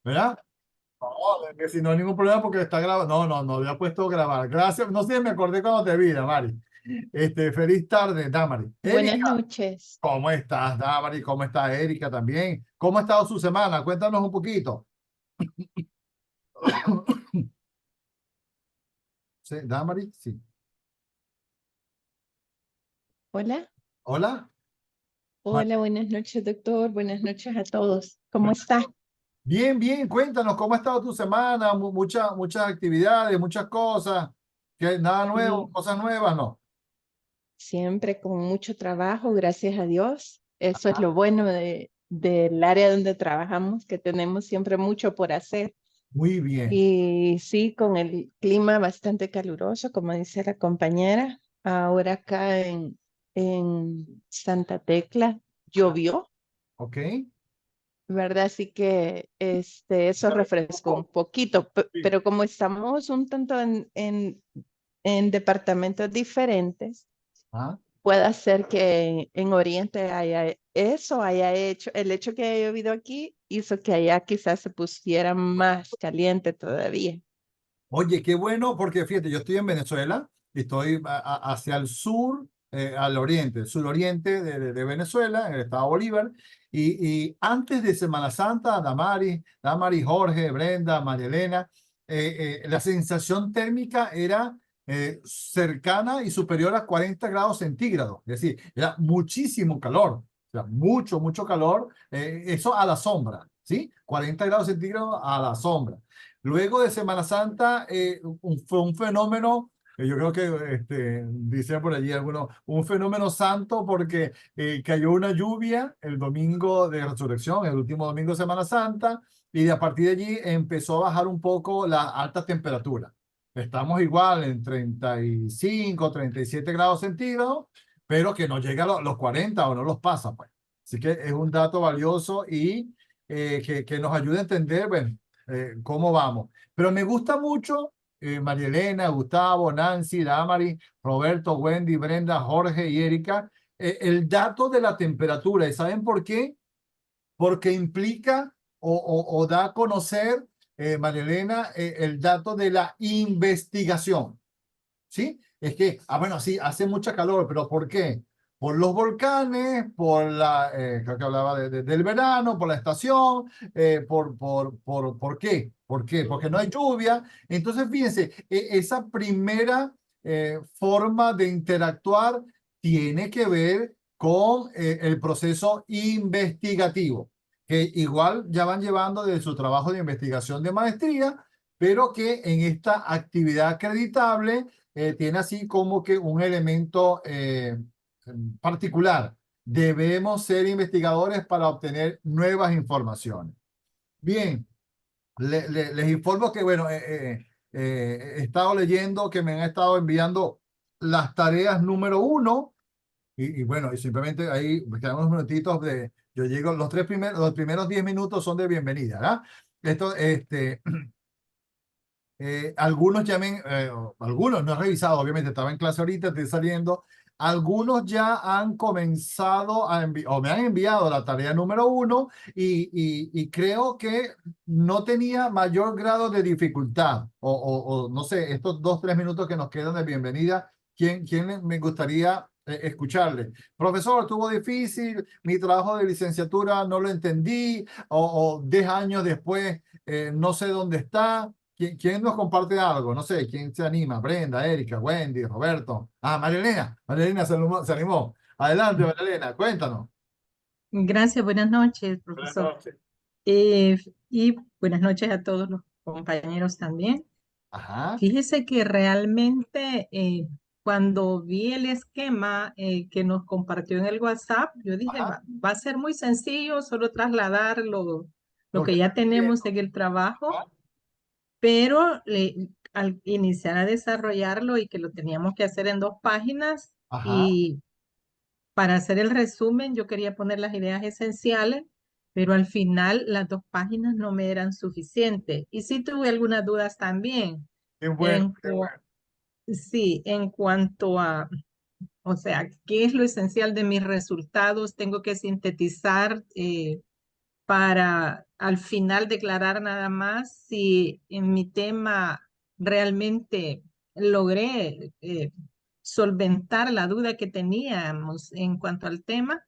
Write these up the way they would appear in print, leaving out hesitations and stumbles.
¿verdad? No, que si no hay ningún problema porque está grabado. No, no, no había puesto grabar. Gracias. No sé, me acordé cuando te vi, Damari. Feliz tarde, Damari. Buenas Erika, noches. ¿cómo estás, Damari? ¿Cómo está Erika también? ¿Cómo ha estado su semana? Cuéntanos un poquito. Sí, Damari, sí. Hola. Hola. Hola, buenas noches, doctor. Buenas noches a todos. ¿Cómo está? Bien, bien, cuéntanos cómo ha estado tu semana, muchas actividades, muchas cosas, que nada nuevo, Sí, cosas nuevas, ¿no? siempre con mucho trabajo, gracias a Dios. Eso es lo bueno del área donde trabajamos, que tenemos siempre mucho por hacer. Muy bien, Y sí, con el clima bastante caluroso, como dice la compañera. Ahora acá en Santa Tecla llovió, ok. ¿verdad? Así que eso refrescó un poquito, pero como estamos un tanto en departamentos diferentes, Ah, puede ser que en Oriente haya hecho, el hecho que haya llovido aquí hizo que allá quizás se pusiera más caliente todavía. oye, qué bueno, porque fíjate, yo estoy en Venezuela y estoy hacia el sur, al oriente, el suroriente de Venezuela, en el estado Bolívar. Y antes de Semana Santa, Damari, Jorge, Brenda, María Elena, la sensación térmica era cercana y superior a 40 grados centígrados. Es decir, era muchísimo calor, o sea, mucho calor. Eso a la sombra, ¿sí? 40 grados centígrados a la sombra. Luego de Semana Santa, fue un fenómeno, yo creo que dice por allí algunos, un fenómeno santo porque cayó una lluvia el domingo de Resurrección, el último domingo de Semana Santa, y de a partir de allí empezó a bajar un poco la alta temperatura. Estamos igual en 35, 37 grados centígrados, pero que no llega a los 40 o no los pasa, pues. Así que es un dato valioso y que nos ayuda a entender, bueno, cómo vamos. Pero me gusta mucho María Elena, Gustavo, Nancy, Damari, Roberto, Wendy, Brenda, Jorge y Erika, el dato de la temperatura. ¿Y saben por qué? Porque implica o da a conocer, María Elena, el dato de la investigación. ¿Sí? Es que, bueno, sí, hace mucha calor, pero ¿por qué? Por los volcanes, creo que hablaba del verano, por la estación, ¿por qué? ¿Por qué? Porque no hay lluvia. Entonces, fíjense, esa primera forma de interactuar tiene que ver con el proceso investigativo, que igual ya van llevando de su trabajo de investigación de maestría, pero que en esta actividad acreditable tiene así como que un elemento particular. Debemos ser investigadores para obtener nuevas informaciones. Bien, les informo que, bueno, he estado leyendo que me han estado enviando las tareas número uno bueno, y simplemente ahí me quedan unos minutitos yo llego, los primeros 10 minutos son de bienvenida, ¿verdad? Esto, algunos algunos no he revisado, obviamente estaba en clase ahorita, estoy saliendo. Algunos ya han comenzado o me han enviado la tarea número uno y creo que no tenía mayor grado de dificultad. O no sé, estos 2, 3 minutos que nos quedan de bienvenida, ¿quién me gustaría escucharle? Profesor, estuvo difícil, mi trabajo de licenciatura no lo entendí, o 10 años después no sé dónde está. ¿Quién nos comparte algo? No sé, ¿quién se anima? Brenda, Erika, Wendy, Roberto. Ah, Marilena. Marilena se animó. Adelante, Marilena, cuéntanos. Gracias, buenas noches, Buenas profesor. noches. Eh, y buenas noches a todos los compañeros también. Ajá, Fíjese que realmente cuando vi el esquema que nos compartió en el WhatsApp, yo dije, ajá. va a ser muy sencillo, solo trasladar lo Lo que que está ya tenemos haciendo. en el trabajo, Ajá, pero al iniciar a desarrollarlo y que lo teníamos que hacer en 2 páginas, ajá. y para hacer el resumen, yo quería poner las ideas esenciales, pero al final las 2 páginas no me eran suficientes. Y sí tuve algunas dudas también. Qué bueno, En, qué bueno. sí, en cuanto a, o sea, ¿qué es lo esencial de mis resultados? Tengo que sintetizar para al final declarar nada más si en mi tema realmente logré solventar la duda que teníamos en cuanto al tema.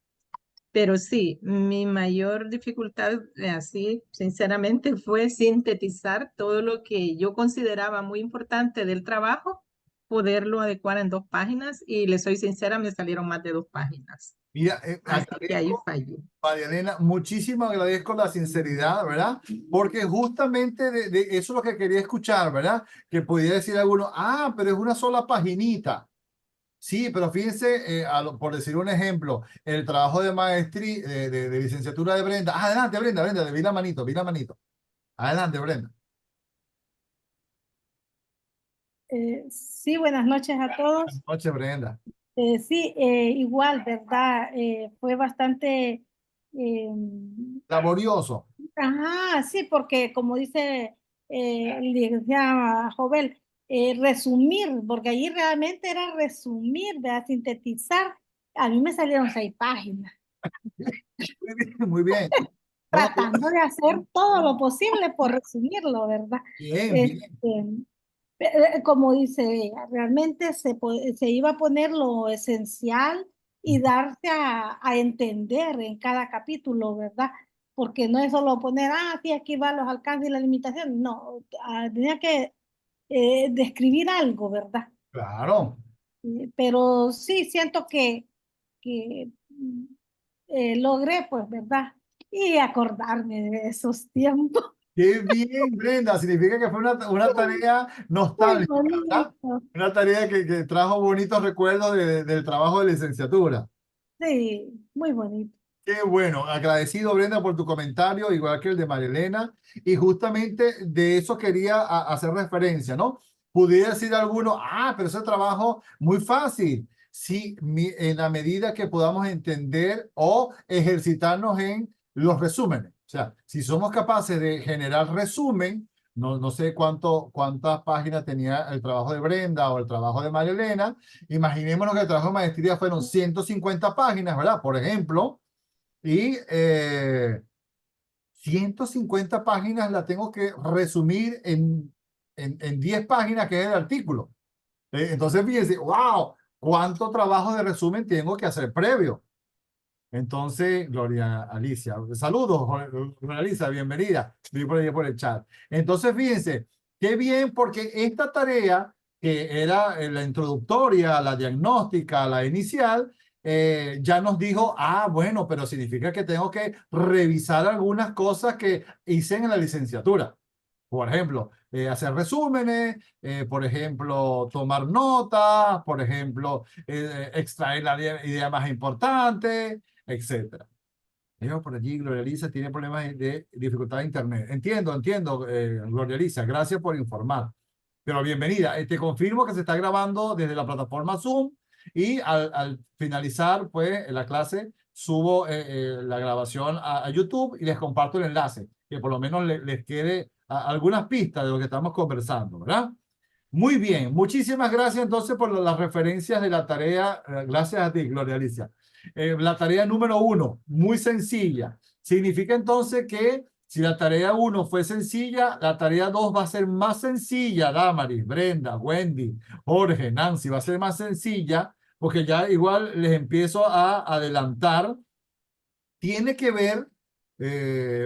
Pero sí, mi mayor dificultad, así, sinceramente, fue sintetizar todo lo que yo consideraba muy importante del trabajo, poderlo adecuar en 2 páginas y le soy sincera, me salieron más de 2 páginas. Mira, Así que ahí agradezco, fallé. María Elena, muchísimo agradezco la sinceridad, ¿verdad? Porque justamente de eso es lo que quería escuchar, ¿verdad? Que pudiera decir alguno, ah, pero es una sola paginita. Sí, pero fíjense, por decir un ejemplo, el trabajo de maestría, de licenciatura de Brenda. Ah, adelante, Brenda, Brenda, vi la manito, vi la manito. Adelante, Brenda. Sí, buenas noches a todos. Noche, Brenda. Sí, igual, ¿verdad? Fue bastante, eh, Laborioso. ajá, sí, porque como dice el licenciado Jovel, resumir, porque allí realmente era resumir, ¿verdad? Sintetizar. A mí me salieron 6 páginas, Muy bien, muy bien. No, tratando de hacer todo lo posible por resumirlo, ¿verdad? bien, Este, bien. como dice ella, realmente se iba a poner lo esencial y darse a entender en cada capítulo, ¿verdad? Porque no es solo poner, ah, sí, aquí van los alcances y las limitaciones, no, tenía que describir algo, ¿verdad? Claro. Pero sí siento que logré, pues, ¿verdad? Y acordarme de esos tiempos. Qué bien, Brenda. Significa que fue una tarea Muy nostálgica, ¿verdad? bonito. Una tarea que trajo bonitos recuerdos del trabajo de licenciatura. Sí, muy bonito. Qué bueno, agradecido Brenda por tu comentario, igual que el de Marilena, y justamente de eso quería hacer referencia, ¿no? Pudiera decir alguno, ah, pero ese trabajo muy fácil. Sí, en la medida que podamos entender o ejercitarnos en los resúmenes. O sea, si somos capaces de generar resumen, no sé cuántas páginas tenía el trabajo de Brenda o el trabajo de Marilena, imaginémonos que el trabajo de maestría fueron 150 páginas, ¿verdad? Por ejemplo. Y 150 páginas la tengo que resumir en 10 páginas, que es el artículo. Entonces, fíjense, wow, cuánto trabajo de resumen tengo que hacer previo. Entonces, Gloria Alicia, saludos, Gloria Alicia, bienvenida. Vi por ahí por el chat. Entonces, fíjense, qué bien, porque esta tarea, que era la introductoria, la diagnóstica, la inicial, ya nos dijo, ah, bueno, pero significa que tengo que revisar algunas cosas que hice en la licenciatura. Por ejemplo, hacer resúmenes, por ejemplo, tomar notas, por ejemplo, extraer la idea más importante, etcétera. Veo por allí, Gloria Elisa tiene problemas de dificultad de internet. Entiendo, Gloria Elisa, gracias por informar. Pero bienvenida. Te confirmo que se está grabando desde la plataforma Zoom y al finalizar pues la clase subo la grabación a YouTube y les comparto el enlace, que por lo menos les quede algunas pistas de lo que estamos conversando, ¿verdad? Muy bien, muchísimas gracias entonces por las referencias de la tarea. Gracias a ti, Gloria Alicia. La tarea número 1, muy sencilla. Significa entonces que si la tarea 1 fue sencilla, la tarea 2 va a ser más sencilla. Damaris, Brenda, Wendy, Jorge, Nancy, va a ser más sencilla porque ya igual les empiezo a adelantar. Tiene que ver,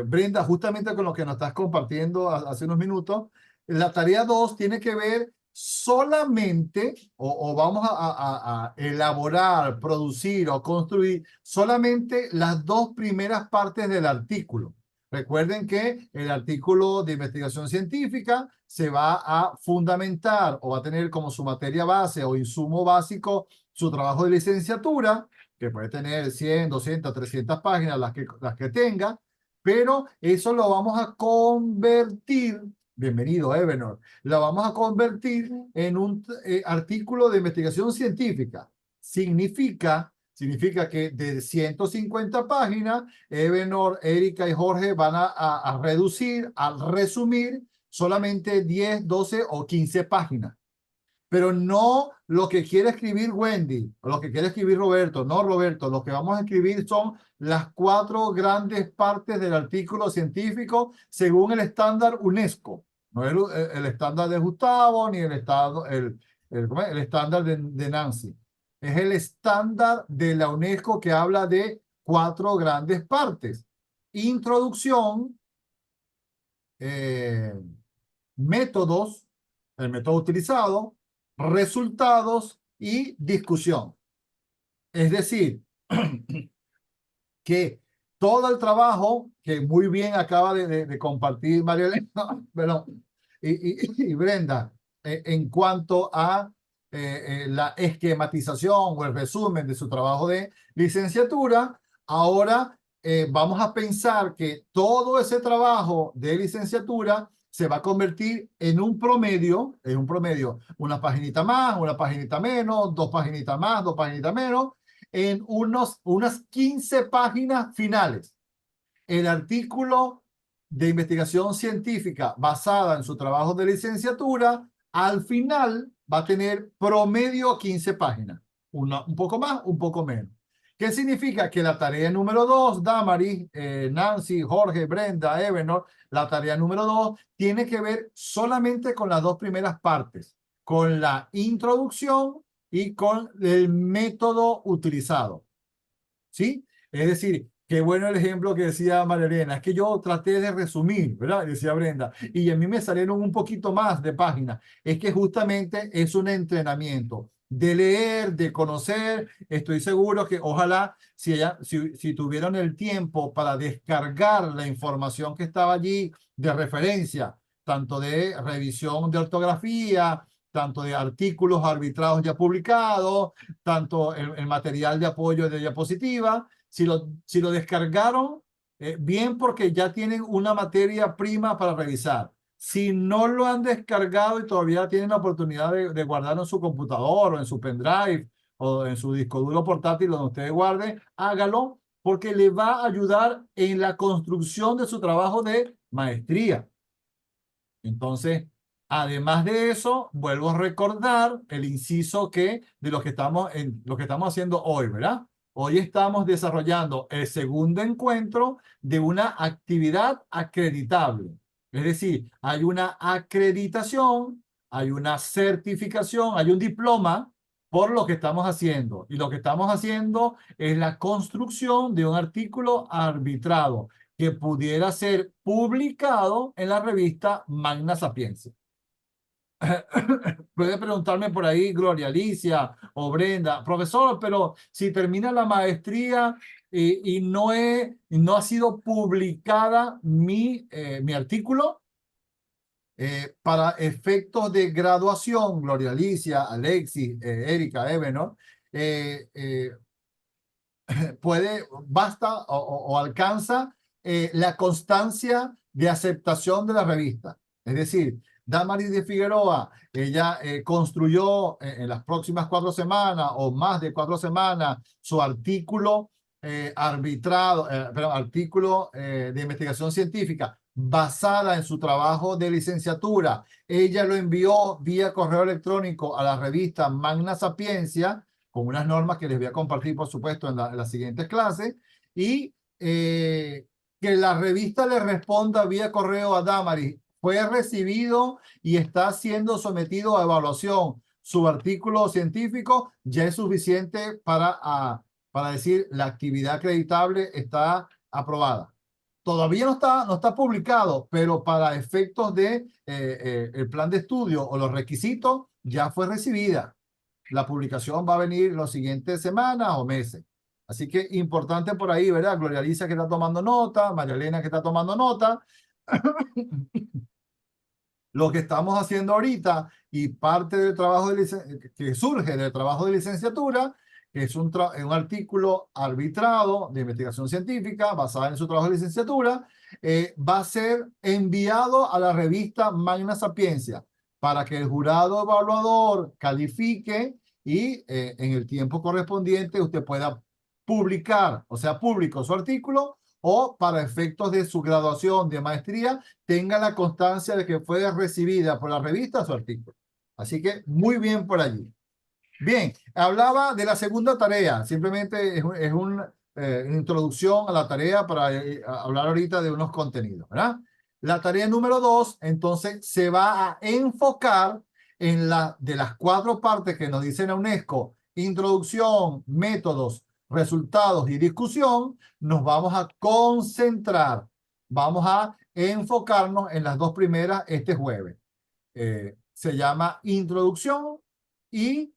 Brenda, justamente con lo que nos estás compartiendo hace unos minutos. La tarea 2 tiene que ver solamente, o vamos a elaborar, producir o construir solamente las 2 primeras partes del artículo. Recuerden que el artículo de investigación científica se va a fundamentar o va a tener como su materia base o insumo básico su trabajo de licenciatura, que puede tener 100, 200, 300 páginas, las que tenga, pero eso lo vamos a convertir, bienvenido Ebenor, lo vamos a convertir en un artículo de investigación científica. Significa que de 150 páginas, Ebenor, Erika y Jorge van a reducir, a resumir solamente 10, 12 o 15 páginas. pero no lo que quiere escribir Wendy o lo que quiere escribir Roberto. No, Roberto, lo que vamos a escribir son las 4 grandes partes del artículo científico según el estándar UNESCO. No el estándar de Gustavo ni ¿cómo es? El estándar de Nancy. Es el estándar de la UNESCO que habla de 4 grandes partes. Introducción, métodos, el método utilizado, resultados y discusión. Es decir, que todo el trabajo que muy bien acaba de compartir María Elena y Brenda en cuanto a la esquematización o el resumen de su trabajo de licenciatura, ahora vamos a pensar que todo ese trabajo de licenciatura se va a convertir en un promedio, una paginita más, una paginita menos, 2 paginitas más, 2 paginitas menos, en unas 15 páginas finales. El artículo de investigación científica basada en su trabajo de licenciatura, al final va a tener promedio 15 páginas. Un poco más, un poco menos. ¿Qué significa? Que la tarea número 2, Damaris, Nancy, Jorge, Brenda, Ebenor, la tarea número 2 tiene que ver solamente con las 2 primeras partes, con la introducción y con el método utilizado. ¿Sí? Es decir, qué bueno el ejemplo que decía María Elena, es que yo traté de resumir, ¿verdad? Decía Brenda, y a mí me salieron un poquito más de páginas. Es que justamente es un entrenamiento de leer, de conocer. Estoy seguro que ojalá si tuvieron el tiempo para descargar la información que estaba allí de referencia, tanto de revisión de ortografía, tanto de artículos arbitrados ya publicados, tanto el material de apoyo de diapositiva, si lo descargaron, bien porque ya tienen una materia prima para revisar. Si no lo han descargado y todavía tienen la oportunidad de guardarlo en su computador o en su pendrive o en su disco duro portátil donde ustedes guarden, hágalo porque le va a ayudar en la construcción de su trabajo de maestría. Entonces, además de eso, vuelvo a recordar el inciso de lo que estamos haciendo hoy, ¿verdad? Hoy estamos desarrollando el segundo encuentro de una actividad acreditable. Es decir, hay una acreditación, hay una certificación, hay un diploma por lo que estamos haciendo. Y lo que estamos haciendo es la construcción de un artículo arbitrado que pudiera ser publicado en la revista Magna Sapienza. Puede preguntarme por ahí Gloria Alicia o Brenda, profesor, pero si termina la maestría y no ha sido publicada mi artículo, para efectos de graduación, Gloria Alicia, Alexis, Erika, Ebenor, basta o alcanza la constancia de aceptación de la revista. Es decir, Damaris de Figueroa, ella construyó en las próximas 4 semanas o más de 4 semanas su artículo artículo de investigación científica basada en su trabajo de licenciatura. Ella lo envió vía correo electrónico a la revista Magna Sapienza, con unas normas que les voy a compartir, por supuesto, en las siguientes clases, y que la revista le responda vía correo a Damaris. Fue recibido y está siendo sometido a evaluación. Su artículo científico ya es suficiente para decir la actividad acreditable está aprobada. Todavía no está publicado, pero para efectos de el plan de estudio o los requisitos ya fue recibida. La publicación va a venir las siguientes semanas o meses. Así que importante por ahí, ¿verdad? Gloria Alicia que está tomando nota, María Elena que está tomando nota. Lo que estamos haciendo ahorita y parte del trabajo que surge del trabajo de licenciatura, que es un artículo arbitrado de investigación científica basada en su trabajo de licenciatura, va a ser enviado a la revista Magna Sapienza para que el jurado evaluador califique y en el tiempo correspondiente usted pueda publicar, o sea, público su artículo, o para efectos de su graduación de maestría tenga la constancia de que fue recibida por la revista su artículo. Así que muy bien por allí. Bien, hablaba de la segunda tarea, simplemente es una introducción a la tarea para hablar ahorita de unos contenidos, ¿verdad? La tarea número 2, entonces, se va a enfocar en de las 4 partes que nos dice la UNESCO, introducción, métodos, resultados y discusión, nos vamos a concentrar, vamos a enfocarnos en las 2 primeras este jueves. Se llama introducción y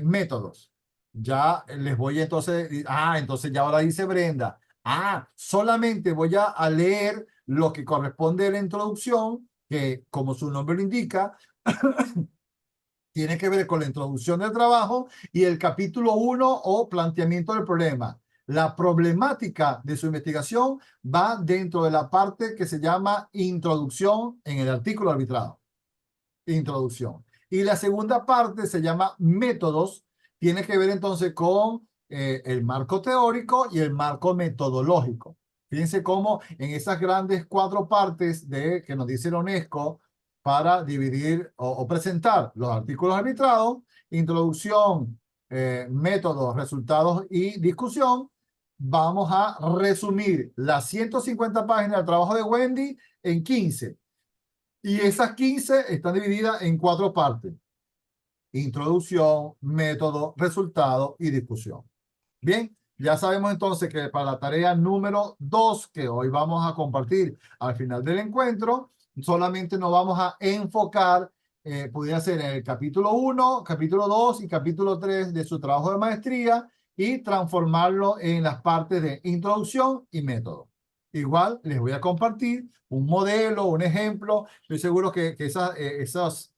métodos. Ya les voy entonces, entonces ya ahora dice Brenda, solamente voy a leer lo que corresponde a la introducción, que como su nombre lo indica, tiene que ver con la introducción del trabajo y el capítulo 1 o planteamiento del problema. La problemática de su investigación va dentro de la parte que se llama introducción en el artículo arbitrado. Introducción. Y la segunda parte se llama métodos, tiene que ver entonces con el marco teórico y el marco metodológico. Fíjense cómo en esas grandes 4 partes que nos dice la UNESCO para dividir o presentar los artículos arbitrados, introducción, métodos, resultados y discusión, vamos a resumir las 150 páginas del trabajo de Wendy en 15. Y esas 15 están divididas en 4 partes. Introducción, método, resultado y discusión. Bien, ya sabemos entonces que para la tarea número 2 que hoy vamos a compartir al final del encuentro, solamente nos vamos a enfocar, pudiera ser en el capítulo 1, capítulo 2 y capítulo 3 de su trabajo de maestría y transformarlo en las partes de introducción y método. Igual les voy a compartir un modelo, un ejemplo. Estoy seguro que esos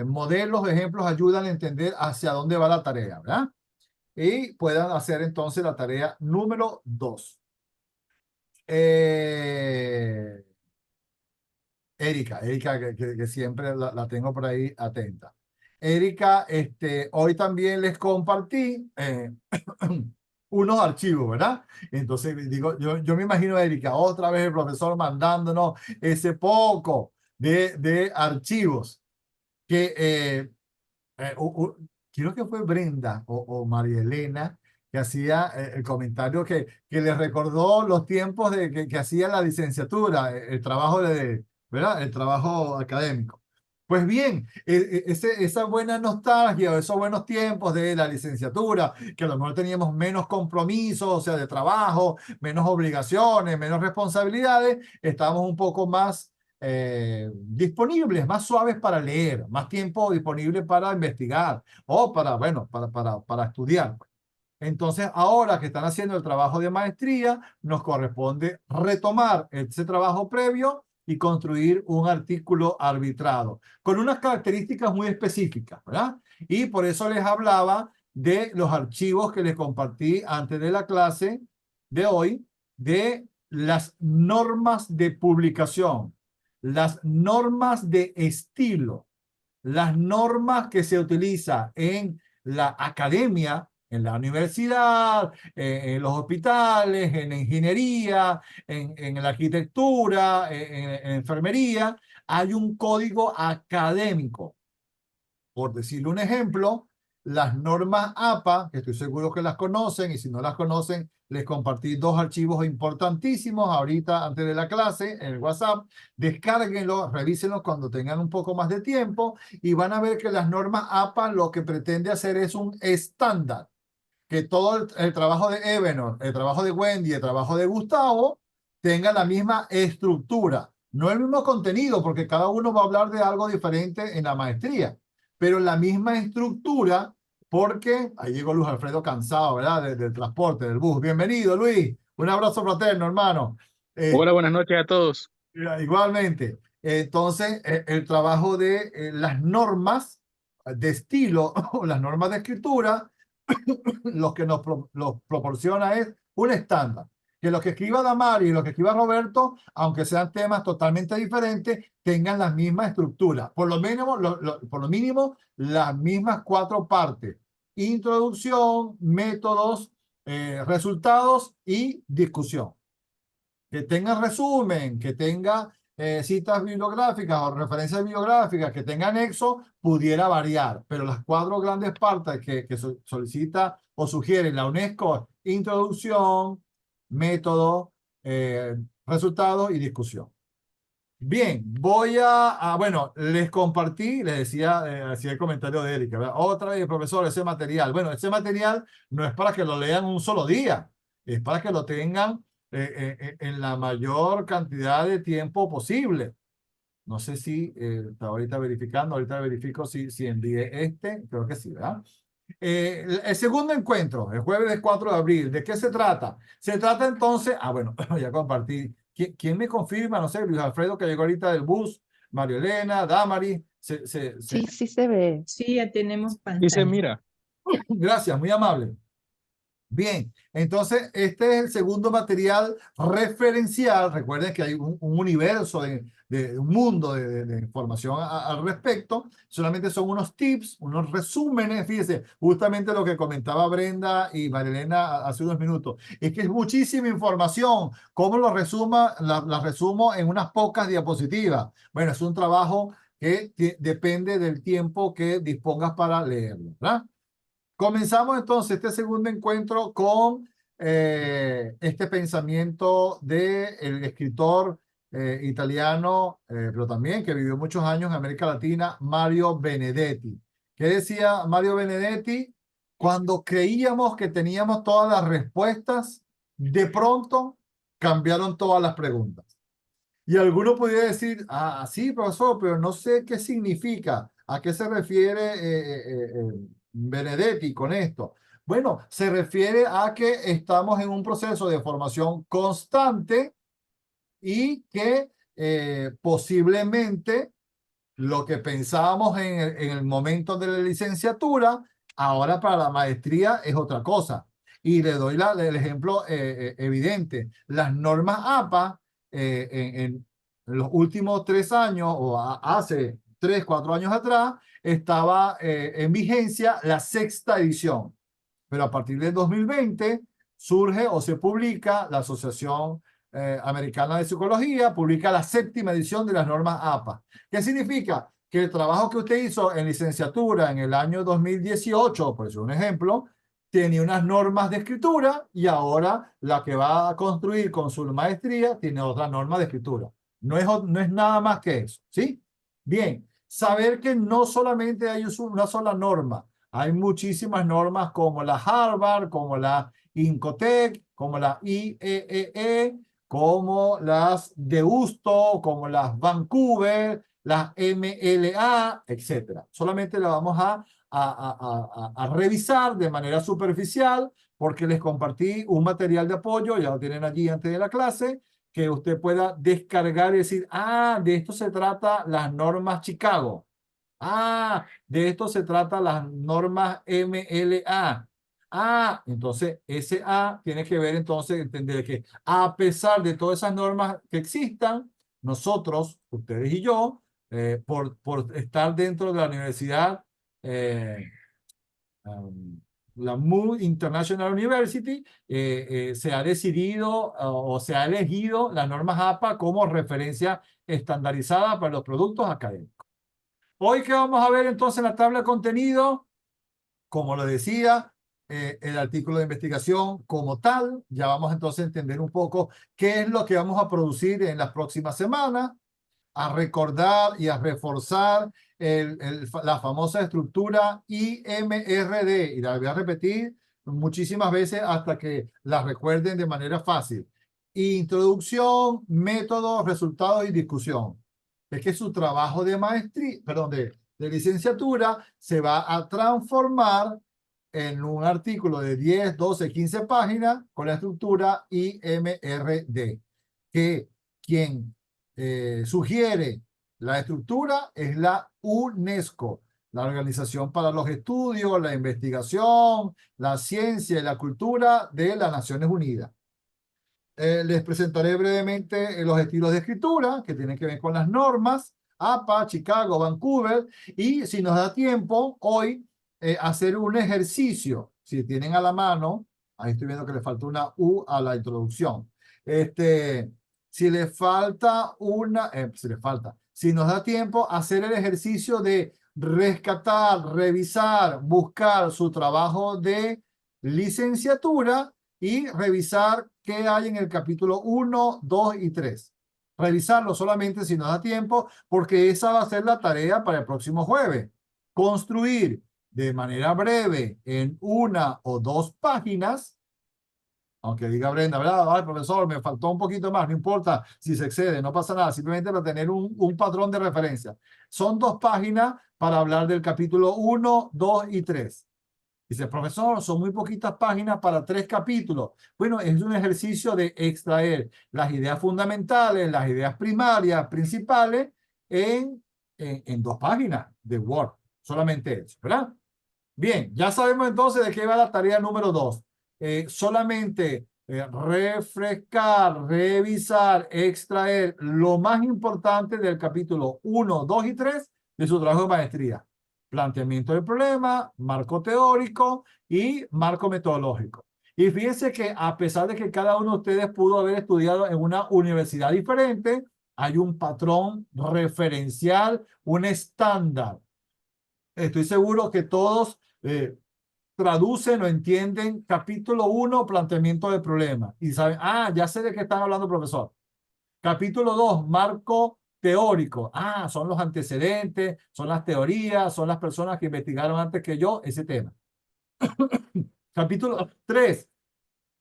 modelos, ejemplos ayudan a entender hacia dónde va la tarea, ¿verdad? Y puedan hacer entonces la tarea número 2. Erika, que siempre la tengo por ahí atenta. Erika, hoy también les compartí unos archivos, ¿verdad? Entonces digo, yo me imagino a Erika, otra vez el profesor mandándonos ese poco de archivos que creo que fue Brenda o María Elena que hacía el comentario que le recordó los tiempos que hacía la licenciatura, el trabajo ¿verdad? El trabajo académico. Pues bien, esa buena nostalgia, esos buenos tiempos de la licenciatura, que a lo mejor teníamos menos compromisos, o sea, de trabajo, menos obligaciones, menos responsabilidades, estábamos un poco más disponibles, más suaves para leer, más tiempo disponible para investigar o para estudiar. Entonces, ahora que están haciendo el trabajo de maestría, nos corresponde retomar ese trabajo previo y construir un artículo arbitrado con unas características muy específicas, ¿verdad? Y por eso les hablaba de los archivos que les compartí antes de la clase de hoy, de las normas de publicación, las normas de estilo, las normas que se utilizan en la academia, en la universidad, en los hospitales, en ingeniería, en la arquitectura, en enfermería. Hay un código académico. Por decirle un ejemplo, las normas APA, que estoy seguro que las conocen, y si no las conocen, les compartí 2 archivos importantísimos ahorita antes de la clase en el WhatsApp. Descárguenlo, revísenlo cuando tengan un poco más de tiempo y van a ver que las normas APA lo que pretende hacer es un estándar, que todo el trabajo de Ebenor, el trabajo de Wendy, el trabajo de Gustavo tenga la misma estructura, no el mismo contenido, porque cada uno va a hablar de algo diferente en la maestría, pero la misma estructura, porque ahí llegó Luis Alfredo cansado, ¿verdad? Del transporte, del bus. Bienvenido, Luis. Un abrazo fraterno, hermano. Hola, buenas noches a todos. Igualmente. Entonces, el trabajo de las normas de estilo o las normas de escritura, lo que nos proporciona es un estándar. Que lo que escriba Damari y lo que escriba Roberto, aunque sean temas totalmente diferentes, tengan la misma estructura. Por lo mínimo, las mismas 4 partes. Introducción, métodos, resultados y discusión. Que tenga resumen, que tenga citas bibliográficas o referencias bibliográficas que tengan anexo, pudiera variar, pero las 4 grandes partes que solicita o sugiere la UNESCO: introducción, método, resultados y discusión. Bien, bueno, les compartí, les decía, hacía el comentario de Erika, ¿verdad? Otra vez, profesor, ese material. Bueno, ese material no es para que lo lean un solo día, es para que lo tengan en la mayor cantidad de tiempo posible. No sé si está ahorita verificando, ahorita verifico si envié creo que sí, ¿verdad? El segundo encuentro, el jueves 4 de abril, ¿de qué se trata? Se trata entonces, bueno, ya compartí. ¿Quién me confirma? No sé, Luis Alfredo, que llegó ahorita del bus, Mario Elena, Damari. Sí, sí se ve. Sí, ya tenemos Y se pantalla. mira. Gracias, muy amable. Bien, entonces este es el segundo material referencial. Recuerden que hay un universo, un mundo de información al respecto. Solamente son unos tips, unos resúmenes. Fíjense, justamente lo que comentaba Brenda y Marilena hace unos minutos. Es que es muchísima información. ¿Cómo lo la resumo en unas pocas diapositivas? Bueno, es un trabajo que depende del tiempo que dispongas para leerlo, ¿verdad? Comenzamos entonces este segundo encuentro con este pensamiento del escritor italiano, pero también que vivió muchos años en América Latina, Mario Benedetti. ¿Qué decía Mario Benedetti? Cuando creíamos que teníamos todas las respuestas, de pronto cambiaron todas las preguntas. Y alguno podría decir, sí, profesor, pero no sé qué significa, a qué se refiere Benedetti con esto. Bueno, se refiere a que estamos en un proceso de formación constante y que posiblemente lo que pensábamos en el momento de la licenciatura, ahora para la maestría es otra cosa. Y le doy el ejemplo evidente. Las normas APA en los últimos 3 años o hace 3, 4 años atrás estaba en vigencia la 6ª edición. Pero a partir del 2020 surge o se publica la Asociación Americana de Psicología, publica la 7ª edición de las normas APA. ¿Qué significa? Que el trabajo que usted hizo en licenciatura en el año 2018, por eso un ejemplo, tenía unas normas de escritura y ahora la que va a construir con su maestría tiene otra norma de escritura. No es nada más que eso, ¿sí? Bien, saber que no solamente hay una sola norma, hay muchísimas normas como la Harvard, como la Incotec, como la IEEE, como las Deusto, como las Vancouver, las MLA, etcétera. Solamente la vamos a revisar de manera superficial porque les compartí un material de apoyo, ya lo tienen allí antes de la clase, que usted pueda descargar y decir, de esto se trata las normas Chicago. De esto se trata las normas MLA. Entonces ese tiene que ver entonces entender que a pesar de todas esas normas que existan, nosotros, ustedes y yo, por estar dentro de la universidad, la Mood International University, se ha decidido o se ha elegido las normas APA como referencia estandarizada para los productos académicos. Hoy que vamos a ver entonces en la tabla de contenido, como lo decía, el artículo de investigación como tal, ya vamos entonces a entender un poco qué es lo que vamos a producir en las próximas semanas, a recordar y a reforzar la famosa estructura IMRD, y la voy a repetir muchísimas veces hasta que la recuerden de manera fácil. Introducción, método, resultados y discusión. Es que su trabajo de maestría, perdón, de licenciatura se va a transformar en un artículo de 10, 12, 15 páginas con la estructura IMRD, que quien sugiere la estructura es la UNESCO, la Organización para los Estudios, la Investigación, la Ciencia y la Cultura de las Naciones Unidas. Les presentaré brevemente los estilos de escritura que tienen que ver con las normas, APA, Chicago, Vancouver, y si nos da tiempo hoy, hacer un ejercicio, si tienen a la mano, ahí estoy viendo que le falta una U a la introducción, si le falta si nos da tiempo, hacer el ejercicio de rescatar, revisar, buscar su trabajo de licenciatura y revisar qué hay en el capítulo 1, 2 y 3. Revisarlo solamente si nos da tiempo, porque esa va a ser la tarea para el próximo jueves. Construir de manera breve en 1 o 2 páginas, aunque diga Brenda, ¿verdad? Ay, profesor, me faltó un poquito más, no importa si se excede, no pasa nada, simplemente para tener un patrón de referencia. Son 2 páginas para hablar del capítulo 1, 2 y 3. Dice, profesor, son muy poquitas páginas para 3 capítulos. Bueno, es un ejercicio de extraer las ideas fundamentales, las ideas primarias, principales, en 2 páginas de Word. Solamente eso, ¿verdad? Bien, ya sabemos entonces de qué va la tarea número 2. Solamente refrescar, revisar, extraer lo más importante del capítulo 1, 2 y 3 de su trabajo de maestría. Planteamiento del problema, marco teórico y marco metodológico. Y fíjense que a pesar de que cada uno de ustedes pudo haber estudiado en una universidad diferente, hay un patrón referencial, un estándar. Estoy seguro que todos traducen o entienden capítulo 1, planteamiento del problema. Y saben, ya sé de qué están hablando, profesor. Capítulo 2, marco teórico. Son los antecedentes, son las teorías, son las personas que investigaron antes que yo ese tema. Capítulo 3,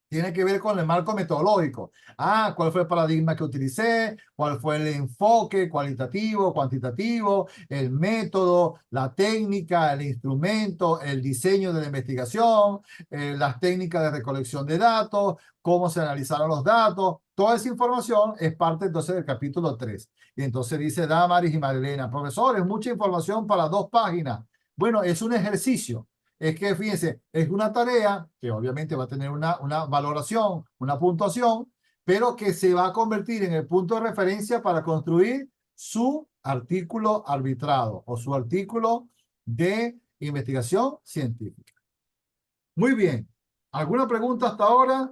tiene que ver con el marco metodológico. ¿Cuál fue el paradigma que utilicé? ¿Cuál fue el enfoque cualitativo, cuantitativo, el método, la técnica, el instrumento, el diseño de la investigación, las técnicas de recolección de datos, cómo se analizaron los datos? Toda esa información es parte entonces del capítulo 3. Y entonces dice Damaris y Marilena, profesor, es mucha información para 2 páginas. Bueno, es un ejercicio. Es que, fíjense, es una tarea que obviamente va a tener una valoración, una puntuación, pero que se va a convertir en el punto de referencia para construir su artículo arbitrado o su artículo de investigación científica. Muy bien. ¿Alguna pregunta hasta ahora?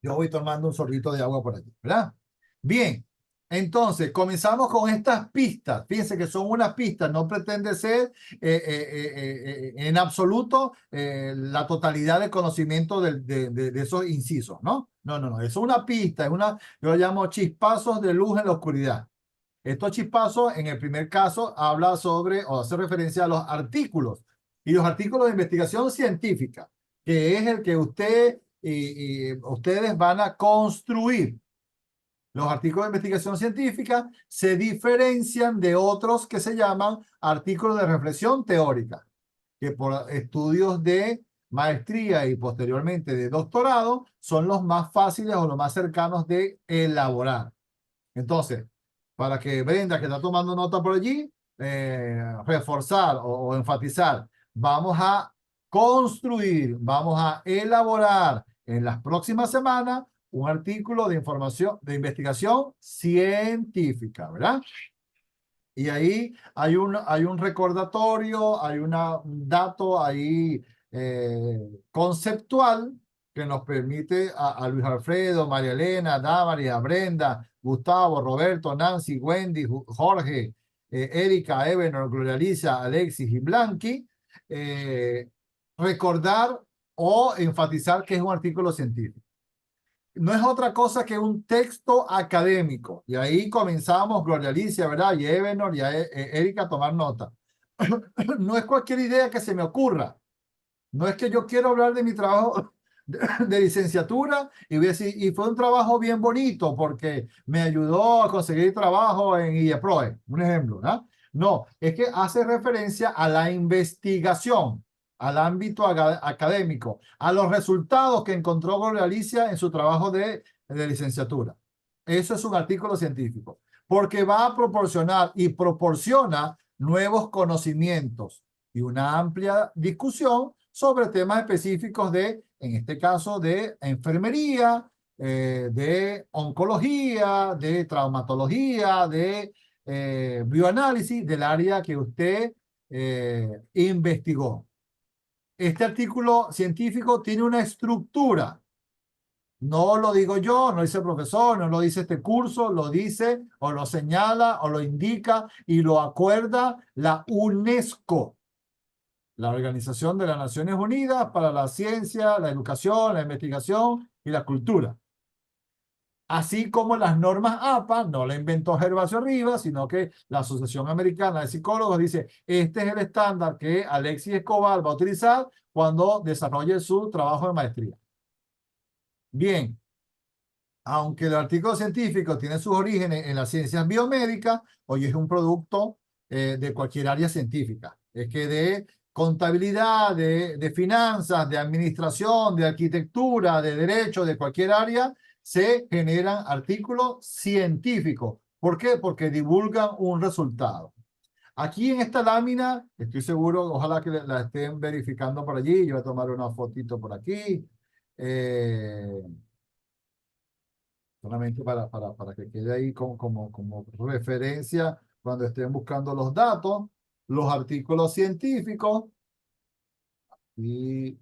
Yo voy tomando un sorbito de agua por aquí, ¿verdad? Bien. Entonces, comenzamos con estas pistas. Fíjense que son unas pistas, no pretende ser en absoluto la totalidad del conocimiento de esos incisos, ¿no? No, es una pista, yo lo llamo chispazos de luz en la oscuridad. Estos chispazos, en el primer caso, habla sobre o hace referencia a los artículos y los artículos de investigación científica, que es el que ustedes van a construir. Los artículos de investigación científica se diferencian de otros que se llaman artículos de reflexión teórica, que por estudios de maestría y posteriormente de doctorado son los más fáciles o los más cercanos de elaborar. Entonces, para que Brenda, que está tomando nota por allí, reforzar o enfatizar, vamos a construir, vamos a elaborar en las próximas semanas un artículo de información, de investigación científica, ¿verdad? Y ahí hay un recordatorio, hay un dato ahí conceptual que nos permite a Luis Alfredo, María Elena, a Damaris, a Brenda, Gustavo, Roberto, Nancy, Wendy, Jorge, Erika, Ebenor, Gloria Alicia, Alexis y Blanqui, recordar o enfatizar que es un artículo científico. No es otra cosa que un texto académico. Y ahí comenzamos, Gloria Alicia, ¿verdad? Y Ebenor y Erika a tomar nota. No es cualquier idea que se me ocurra. No es que yo quiero hablar de mi trabajo de licenciatura y voy a decir, y fue un trabajo bien bonito porque me ayudó a conseguir trabajo en IEPROE, un ejemplo, ¿no? No, es que hace referencia a la investigación, al ámbito académico, a los resultados que encontró Gloria Alicia en su trabajo de licenciatura. Eso es un artículo científico, porque va a proporcionar y proporciona nuevos conocimientos y una amplia discusión sobre temas específicos en este caso, de enfermería, de oncología, de traumatología, de bioanálisis, del área que usted investigó. Este artículo científico tiene una estructura No lo digo yo, no lo dice el profesor, no lo dice este curso, lo dice o lo señala o lo indica y lo acuerda la UNESCO, la Organización de las Naciones Unidas para la Ciencia, la Educación, la Investigación y la Cultura. Así como las normas APA, no la inventó Gervasio Rivas, sino que la Asociación Americana de Psicólogos dice, este es el estándar que Alexis Escobar va a utilizar cuando desarrolle su trabajo de maestría. Bien, aunque el artículo científico tiene sus orígenes en las ciencias biomédicas, hoy es un producto de cualquier área científica. Es que de contabilidad, de finanzas, de administración, de arquitectura, de derecho, de cualquier área, se generan artículos científicos. ¿Por qué? Porque divulgan un resultado. Aquí en esta lámina, estoy seguro, ojalá que la estén verificando por allí. Yo voy a tomar una fotito por aquí. Solamente para que quede ahí como referencia cuando estén buscando los datos, los artículos científicos. Y,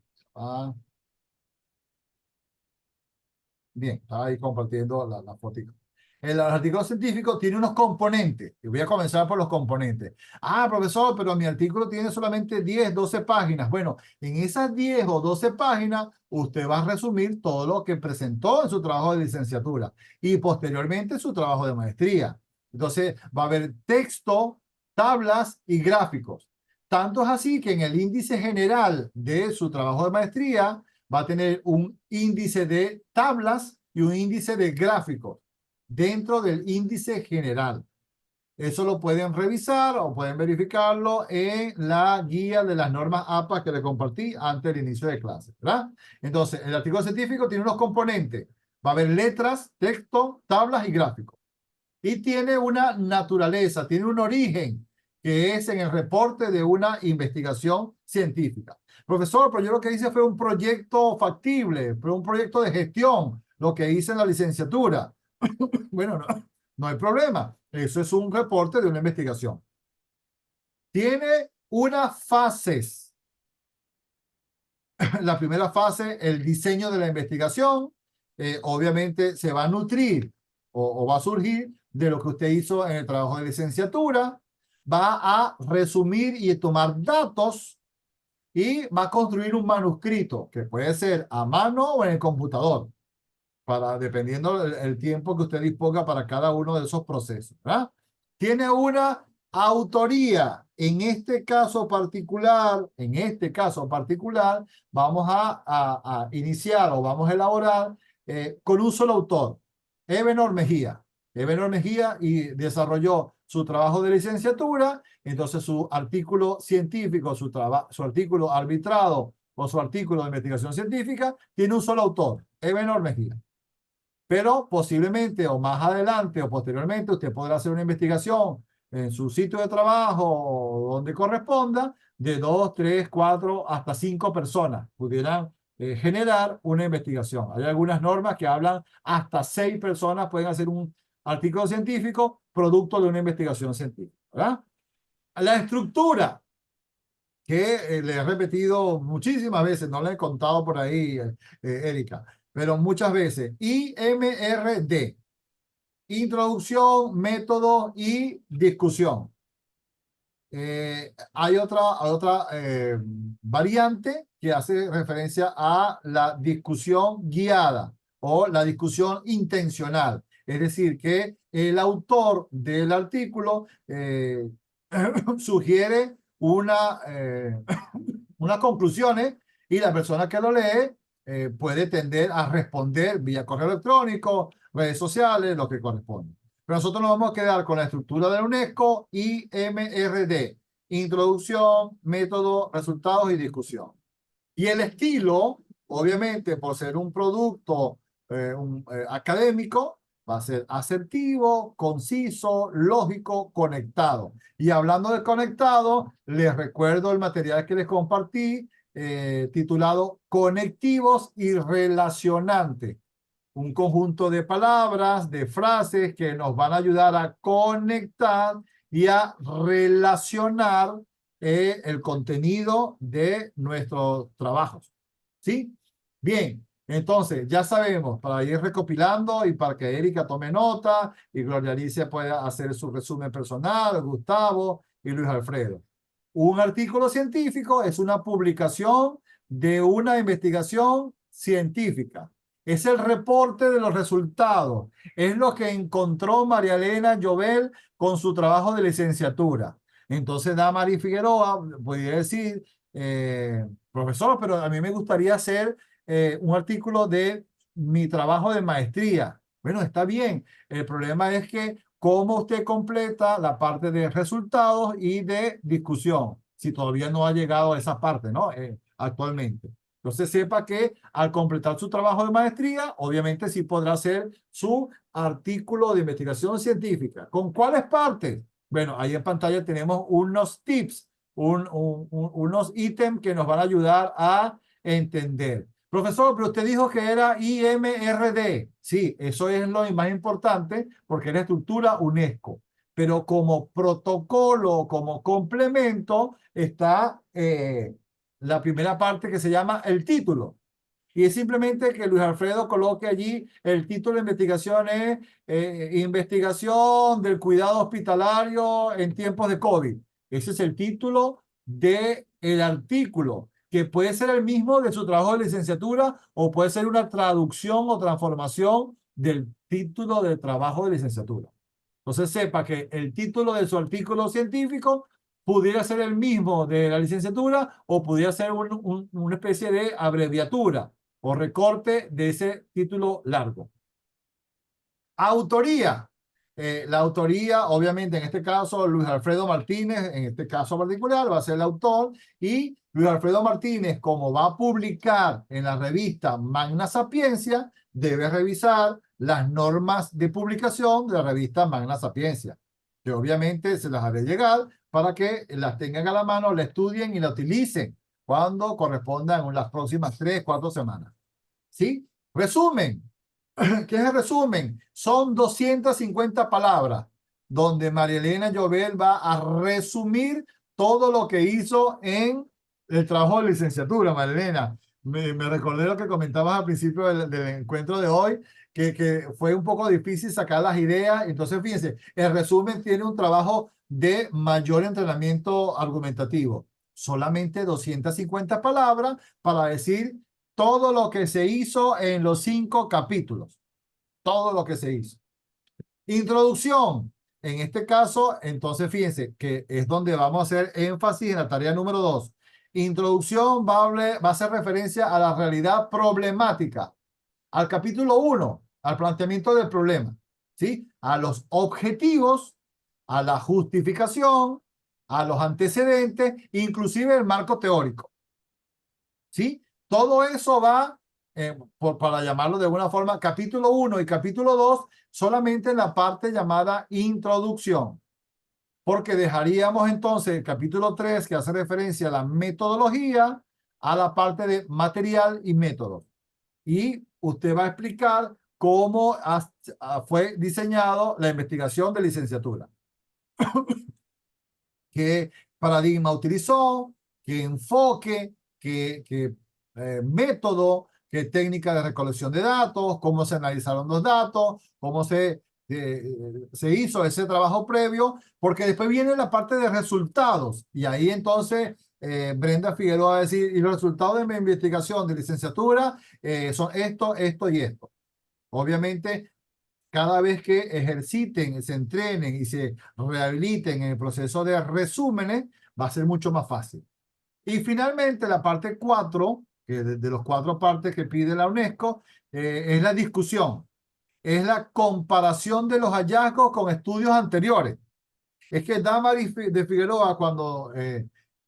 bien, está ahí compartiendo la fotito. El artículo científico tiene unos componentes. Y voy a comenzar por los componentes. Ah, profesor, pero mi artículo tiene solamente 10, 12 páginas. Bueno, en esas 10 o 12 páginas, usted va a resumir todo lo que presentó en su trabajo de licenciatura y posteriormente su trabajo de maestría. Entonces, va a haber texto, tablas y gráficos. Tanto es así que en el índice general de su trabajo de maestría va a tener un índice de tablas y un índice de gráficos dentro del índice general. Eso lo pueden revisar o pueden verificarlo en la guía de las normas APA que le compartí antes del inicio de clase, ¿verdad? Entonces, el artículo científico tiene unos componentes. Va a haber letras, texto, tablas y gráficos. Y tiene una naturaleza, tiene un origen, que es en el reporte de una investigación científica. Profesor, pero yo lo que hice fue un proyecto factible, fue un proyecto de gestión, lo que hice en la licenciatura. Bueno, no hay problema. Eso es un reporte de una investigación. Tiene unas fases. La primera fase, el diseño de la investigación, obviamente se va a nutrir o va a surgir de lo que usted hizo en el trabajo de licenciatura, va a resumir y tomar datos y va a construir un manuscrito que puede ser a mano o en el computador, dependiendo el tiempo que usted disponga para cada uno de esos procesos, ¿verdad? Tiene una autoría. En este caso particular, vamos a iniciar o vamos a elaborar con un solo autor, Ebenor Mejía. Ebenor Mejía y desarrolló su trabajo de licenciatura, entonces su artículo científico, su artículo arbitrado o su artículo de investigación científica tiene un solo autor, Ebenor Mejía. Pero posiblemente o más adelante o posteriormente usted podrá hacer una investigación en su sitio de trabajo o donde corresponda de 2, 3, 4, hasta 5 personas pudieran generar una investigación. Hay algunas normas que hablan hasta 6 personas pueden hacer un artículo científico producto de una investigación científica, ¿verdad? La estructura que le he repetido muchísimas veces, no le he contado por ahí, Erika, pero muchas veces. IMRD, introducción, método y discusión. Hay otra variante que hace referencia a la discusión guiada o la discusión intencional. Es decir, que el autor del artículo sugiere unas conclusiones y la persona que lo lee puede tender a responder vía correo electrónico, redes sociales, lo que corresponde. Pero nosotros nos vamos a quedar con la estructura de la UNESCO, IMRD, introducción, método, resultados y discusión. Y el estilo, obviamente, por ser un producto académico, va a ser asertivo, conciso, lógico, conectado. Y hablando de conectado, les recuerdo el material que les compartí, titulado Conectivos y Relacionantes. Un conjunto de palabras, de frases que nos van a ayudar a conectar y a relacionar el contenido de nuestros trabajos. ¿Sí? Bien, Entonces, ya sabemos, para ir recopilando y para que Erika tome nota y Gloria Alicia pueda hacer su resumen personal, Gustavo y Luis Alfredo. Un artículo científico es una publicación de una investigación científica. Es el reporte de los resultados. Es lo que encontró María Elena Llobel con su trabajo de licenciatura. Entonces, Damaris Figueroa podría decir, profesor, pero a mí me gustaría hacer un artículo de mi trabajo de maestría. Bueno, está bien. El problema es que cómo usted completa la parte de resultados y de discusión, si todavía no ha llegado a esa parte, ¿no? Actualmente. Entonces sepa que al completar su trabajo de maestría, obviamente sí podrá hacer su artículo de investigación científica. ¿Con cuáles partes? Bueno, ahí en pantalla tenemos unos tips, unos ítems que nos van a ayudar a entender. Profesor, pero usted dijo que era IMRD. Sí, eso es lo más importante porque es la estructura UNESCO. Pero como protocolo, como complemento, está la primera parte que se llama el título. Y es simplemente que Luis Alfredo coloque allí el título de investigación es Investigación del cuidado hospitalario en tiempos de COVID. Ese es el título del artículo, que puede ser el mismo de su trabajo de licenciatura o puede ser una traducción o transformación del título del trabajo de licenciatura. Entonces sepa que el título de su artículo científico pudiera ser el mismo de la licenciatura o pudiera ser una especie de abreviatura o recorte de ese título largo. Autoría. La autoría, obviamente, en este caso, Luis Alfredo Martínez, en este caso particular, va a ser el autor, y Luis Alfredo Martínez, como va a publicar en la revista Magna Sapiencia, debe revisar las normas de publicación de la revista Magna Sapiencia, que obviamente se las haré llegar para que las tengan a la mano, la estudien y la utilicen cuando correspondan en las próximas 3, 4 semanas. ¿Sí? Resumen. ¿Qué es el resumen? Son 250 palabras donde María Elena Llobel va a resumir todo lo que hizo en el trabajo de licenciatura. María Elena, me recordé lo que comentabas al principio del encuentro de hoy, que fue un poco difícil sacar las ideas. Entonces, fíjense, el resumen tiene un trabajo de mayor entrenamiento argumentativo. Solamente 250 palabras para decir todo lo que se hizo en los 5 capítulos. Todo lo que se hizo. Introducción. En este caso, entonces fíjense que es donde vamos a hacer énfasis en la tarea número 2. Introducción va a hacer referencia a la realidad problemática. Al capítulo 1, al planteamiento del problema. ¿Sí? A los objetivos, a la justificación, a los antecedentes, inclusive el marco teórico. ¿Sí? Todo eso va, para llamarlo de alguna forma, capítulo 1 y capítulo 2, solamente en la parte llamada introducción. Porque dejaríamos entonces el capítulo 3, que hace referencia a la metodología, a la parte de material y método. Y usted va a explicar cómo fue diseñado la investigación de licenciatura. ¿Qué paradigma utilizó? ¿Qué enfoque? ¿Qué método? ¿Qué técnica de recolección de datos? ¿Cómo se analizaron los datos? ¿Cómo se hizo ese trabajo previo? Porque después viene la parte de resultados. Y ahí entonces Brenda Figueroa va a decir, y los resultados de mi investigación de licenciatura son esto, esto y esto. Obviamente, cada vez que ejerciten, se entrenen y se rehabiliten en el proceso de resúmenes, va a ser mucho más fácil. Y finalmente, la parte 4, que de los 4 partes que pide la UNESCO, es la discusión. Es la comparación de los hallazgos con estudios anteriores. Es que Damaris de Figueroa, cuando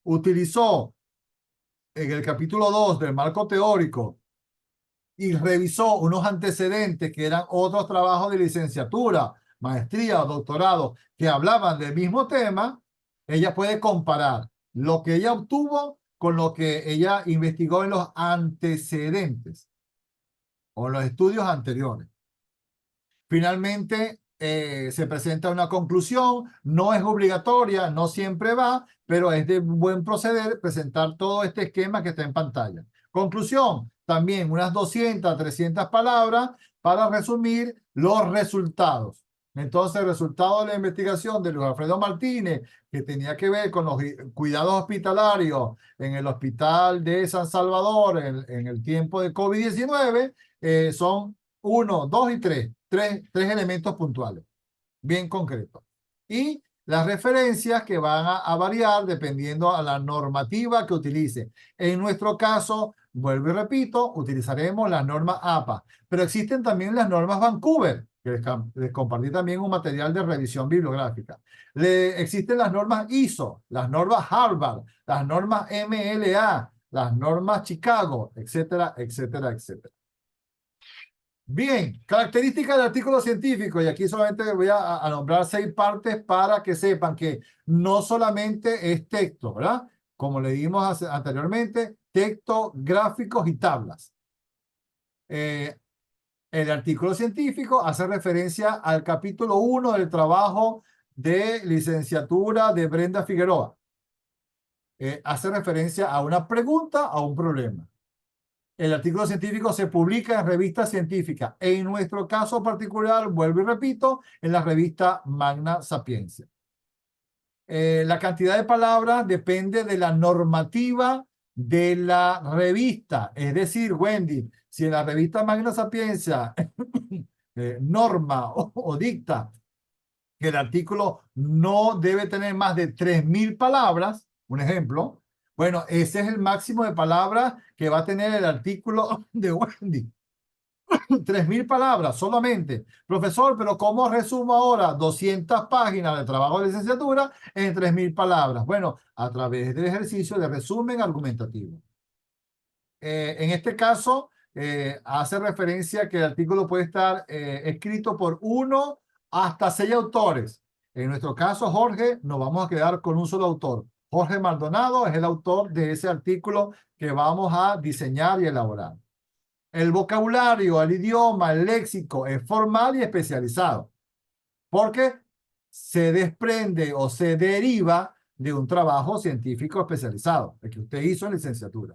utilizó en el capítulo 2 del marco teórico y revisó unos antecedentes que eran otros trabajos de licenciatura, maestría o doctorado que hablaban del mismo tema, ella puede comparar lo que ella obtuvo con lo que ella investigó en los antecedentes o en los estudios anteriores. Finalmente, se presenta una conclusión, no es obligatoria, no siempre va, pero es de buen proceder presentar todo este esquema que está en pantalla. Conclusión, también unas 200, 300 palabras para resumir los resultados. Entonces, el resultado de la investigación de Luis Alfredo Martínez, que tenía que ver con los cuidados hospitalarios en el hospital de San Salvador en el tiempo de COVID-19, son 1, 2 y 3. Tres elementos puntuales, bien concretos. Y las referencias que van a variar dependiendo a la normativa que utilice. En nuestro caso, vuelvo y repito, utilizaremos las normas APA, pero existen también las normas Vancouver, que les compartí también un material de revisión bibliográfica. Existen las normas ISO, las normas Harvard, las normas MLA, las normas Chicago, etcétera, etcétera, etcétera. Bien, características del artículo científico, y aquí solamente voy a nombrar 6 partes para que sepan que no solamente es texto, ¿verdad? Como le dimos anteriormente, texto, gráficos y tablas. El artículo científico hace referencia al capítulo 1 del trabajo de licenciatura de Brenda Figueroa. Hace referencia a una pregunta, a un problema. El artículo científico se publica en revistas científicas. En nuestro caso particular, vuelvo y repito, en la revista Magna Sapientia. La cantidad de palabras depende de la normativa de la revista. Es decir, Wendy, si en la revista Magna Sapientia norma o dicta que el artículo no debe tener más de 3.000 palabras, un ejemplo, bueno, ese es el máximo de palabras que va a tener el artículo de Wendy. 3.000 palabras solamente. Profesor, pero ¿cómo resumo ahora 200 páginas de trabajo de licenciatura en 3.000 palabras? Bueno, a través del ejercicio de resumen argumentativo. En este caso, hace referencia a que el artículo puede estar escrito por 1 hasta 6 autores. En nuestro caso, Jorge, nos vamos a quedar con un solo autor. Jorge Maldonado es el autor de ese artículo que vamos a diseñar y elaborar. El vocabulario, el idioma, el léxico es formal y especializado, porque se desprende o se deriva de un trabajo científico especializado, el que usted hizo en licenciatura.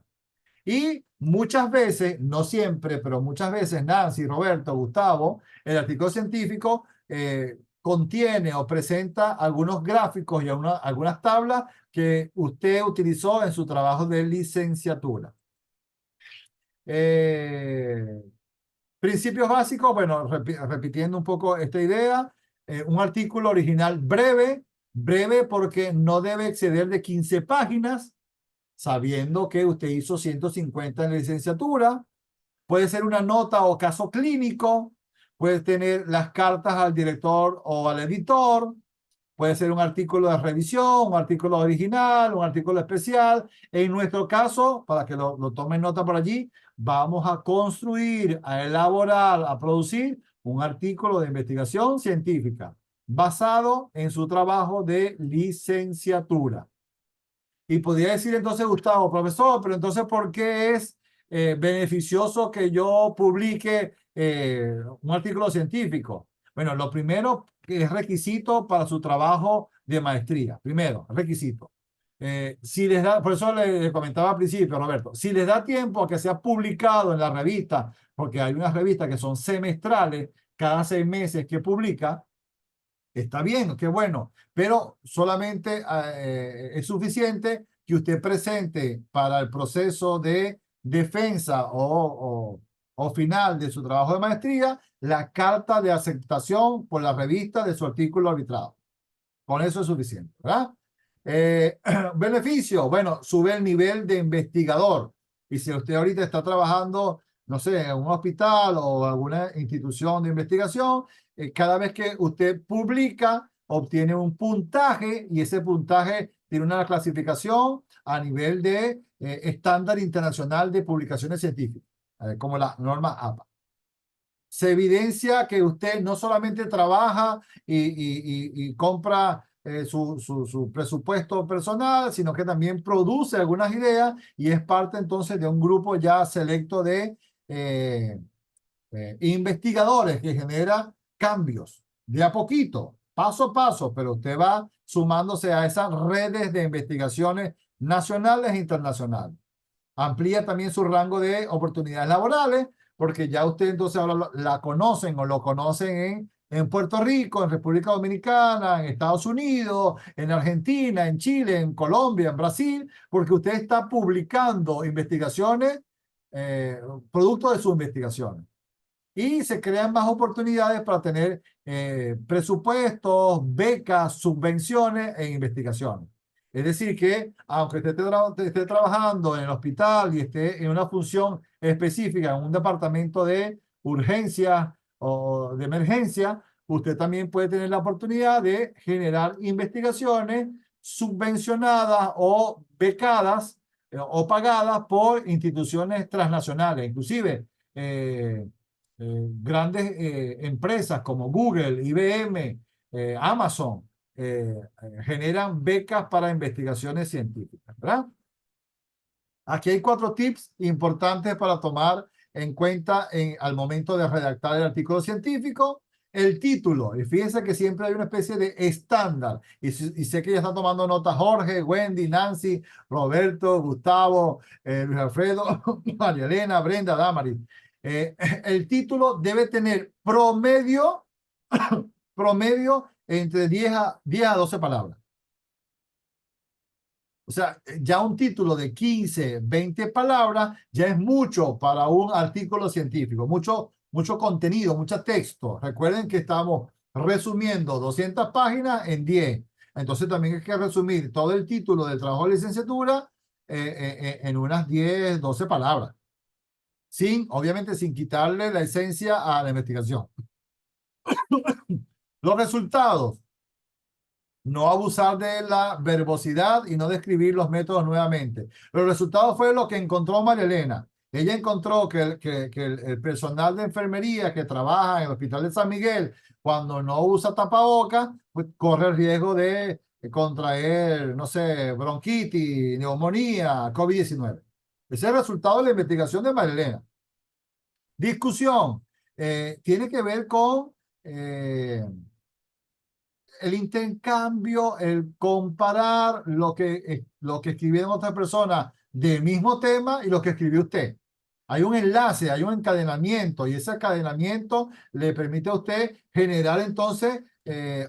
Y muchas veces, no siempre, pero muchas veces, Nancy, Roberto, Gustavo, el artículo científico contiene o presenta algunos gráficos y algunas tablas que usted utilizó en su trabajo de licenciatura. Principios básicos, bueno, repitiendo un poco esta idea, un artículo original breve porque no debe exceder de 15 páginas, sabiendo que usted hizo 150 en la licenciatura. Puede ser una nota o caso clínico, puede tener las cartas al director o al editor, puede ser un artículo de revisión, un artículo original, un artículo especial. En nuestro caso, para que lo tomen nota por allí, vamos a construir, a elaborar, a producir un artículo de investigación científica basado en su trabajo de licenciatura. Y podría decir entonces, Gustavo, profesor, pero entonces, ¿por qué es beneficioso que yo publique un artículo científico? Bueno, lo primero que es requisito para su trabajo de maestría. Primero, requisito. Si les da, por eso le comentaba al principio, Roberto, si les da tiempo a que sea publicado en la revista, porque hay unas revistas que son semestrales, cada 6 meses que publica, está bien, qué bueno, pero solamente es suficiente que usted presente para el proceso de defensa o final de su trabajo de maestría la carta de aceptación por la revista de su artículo arbitrado. Con eso es suficiente, ¿verdad? Beneficio, bueno, sube el nivel de investigador. Y si usted ahorita está trabajando, no sé, en un hospital o alguna institución de investigación, cada vez que usted publica, obtiene un puntaje y ese puntaje tiene una clasificación a nivel de estándar internacional de publicaciones científicas, como la norma APA. Se evidencia que usted no solamente trabaja y compra su presupuesto personal, sino que también produce algunas ideas y es parte entonces de un grupo ya selecto de investigadores que genera cambios de a poquito, paso a paso, pero usted va sumándose a esas redes de investigaciones nacionales e internacionales. Amplía también su rango de oportunidades laborales, porque ya usted entonces ahora la conocen o lo conocen en Puerto Rico, en República Dominicana, en Estados Unidos, en Argentina, en Chile, en Colombia, en Brasil, porque usted está publicando investigaciones, producto de sus investigaciones. Y se crean más oportunidades para tener presupuestos, becas, subvenciones en investigaciones. Es decir, que aunque usted esté trabajando en el hospital y esté en una función específica, en un departamento de urgencia o de emergencia, usted también puede tener la oportunidad de generar investigaciones subvencionadas o becadas o pagadas por instituciones transnacionales, inclusive grandes empresas como Google, IBM, Amazon, generan becas para investigaciones científicas, ¿verdad? Aquí hay 4 tips importantes para tomar en cuenta al momento de redactar el artículo científico. El título, y fíjense que siempre hay una especie de estándar, y sé que ya está tomando nota Jorge, Wendy, Nancy, Roberto, Gustavo, Luis Alfredo, María Elena, Brenda, Damaris. El título debe tener promedio entre 10 a 12 palabras. O sea, ya un título de 15, 20 palabras ya es mucho para un artículo científico, mucho contenido, mucho texto. Recuerden que estamos resumiendo 200 páginas en 10. Entonces también hay que resumir todo el título del trabajo de licenciatura en unas 10, 12 palabras. Obviamente sin quitarle la esencia a la investigación. Los resultados. No abusar de la verbosidad y no describir los métodos nuevamente. Los resultados fue lo que encontró María Elena. Ella encontró que el personal de enfermería que trabaja en el Hospital de San Miguel, cuando no usa tapabocas, pues corre el riesgo de contraer, no sé, bronquitis, neumonía, COVID-19. Ese es el resultado de la investigación de María Elena. Discusión. Tiene que ver con el intercambio, el comparar lo que escribieron otras personas del mismo tema y lo que escribió usted. Hay un enlace, hay un encadenamiento y ese encadenamiento le permite a usted generar entonces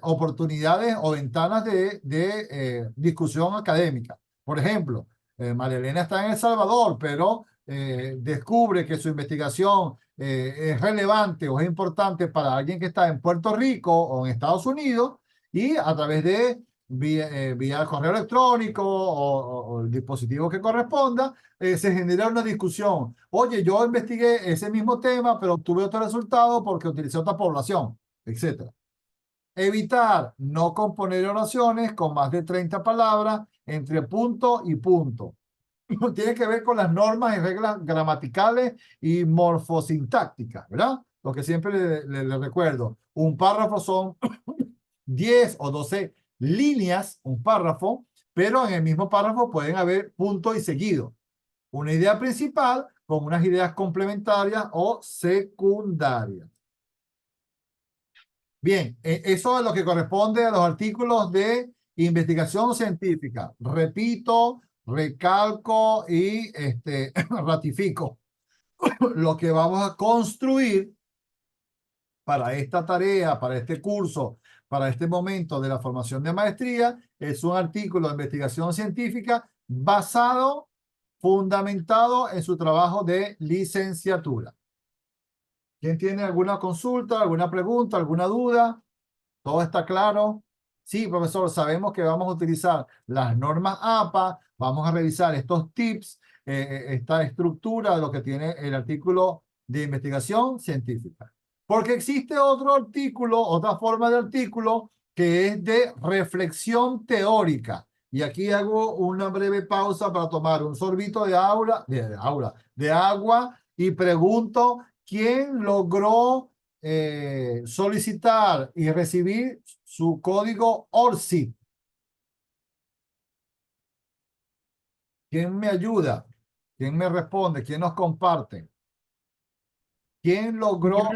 oportunidades o ventanas de discusión académica. Por ejemplo, María Elena está en El Salvador, pero descubre que su investigación es relevante o es importante para alguien que está en Puerto Rico o en Estados Unidos, y a través de vía el correo electrónico o el dispositivo que corresponda, se genera una discusión. Oye, yo investigué ese mismo tema, pero obtuve otro resultado porque utilicé otra población, etc. Evitar no componer oraciones con más de 30 palabras entre punto y punto. Tiene que ver con las normas y reglas gramaticales y morfosintácticas, ¿verdad? Lo que siempre le recuerdo. Un párrafo son 10 o 12 líneas, un párrafo, pero en el mismo párrafo pueden haber punto y seguido. Una idea principal con unas ideas complementarias o secundarias. Bien, eso es lo que corresponde a los artículos de investigación científica. Repito, recalco y ratifico. Lo que vamos a construir para esta tarea, para este curso, para este momento de la formación de maestría, es un artículo de investigación científica basado, fundamentado en su trabajo de licenciatura. ¿Quién tiene alguna consulta, alguna pregunta, alguna duda? ¿Todo está claro? Sí, profesor, sabemos que vamos a utilizar las normas APA, vamos a revisar estos tips, esta estructura de lo que tiene el artículo de investigación científica. Porque existe otro artículo, otra forma de artículo, que es de reflexión teórica. Y aquí hago una breve pausa para tomar un sorbito de agua y pregunto, ¿quién logró solicitar y recibir su código ORCID? ¿Quién me ayuda? ¿Quién me responde? ¿Quién nos comparte? ¿Quién logró?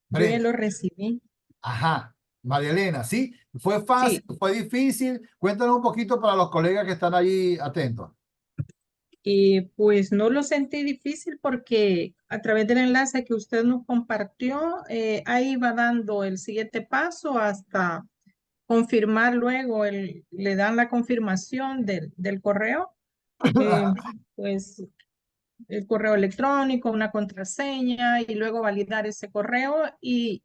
Yo ya lo recibí. Ajá, María Elena, ¿sí? ¿Fue fácil? Sí. ¿Fue difícil? Cuéntanos un poquito para los colegas que están ahí atentos. Y pues no lo sentí difícil porque a través del enlace que usted nos compartió, ahí va dando el siguiente paso hasta confirmar luego, le dan la confirmación del correo, eh, pues el correo electrónico, una contraseña y luego validar ese correo y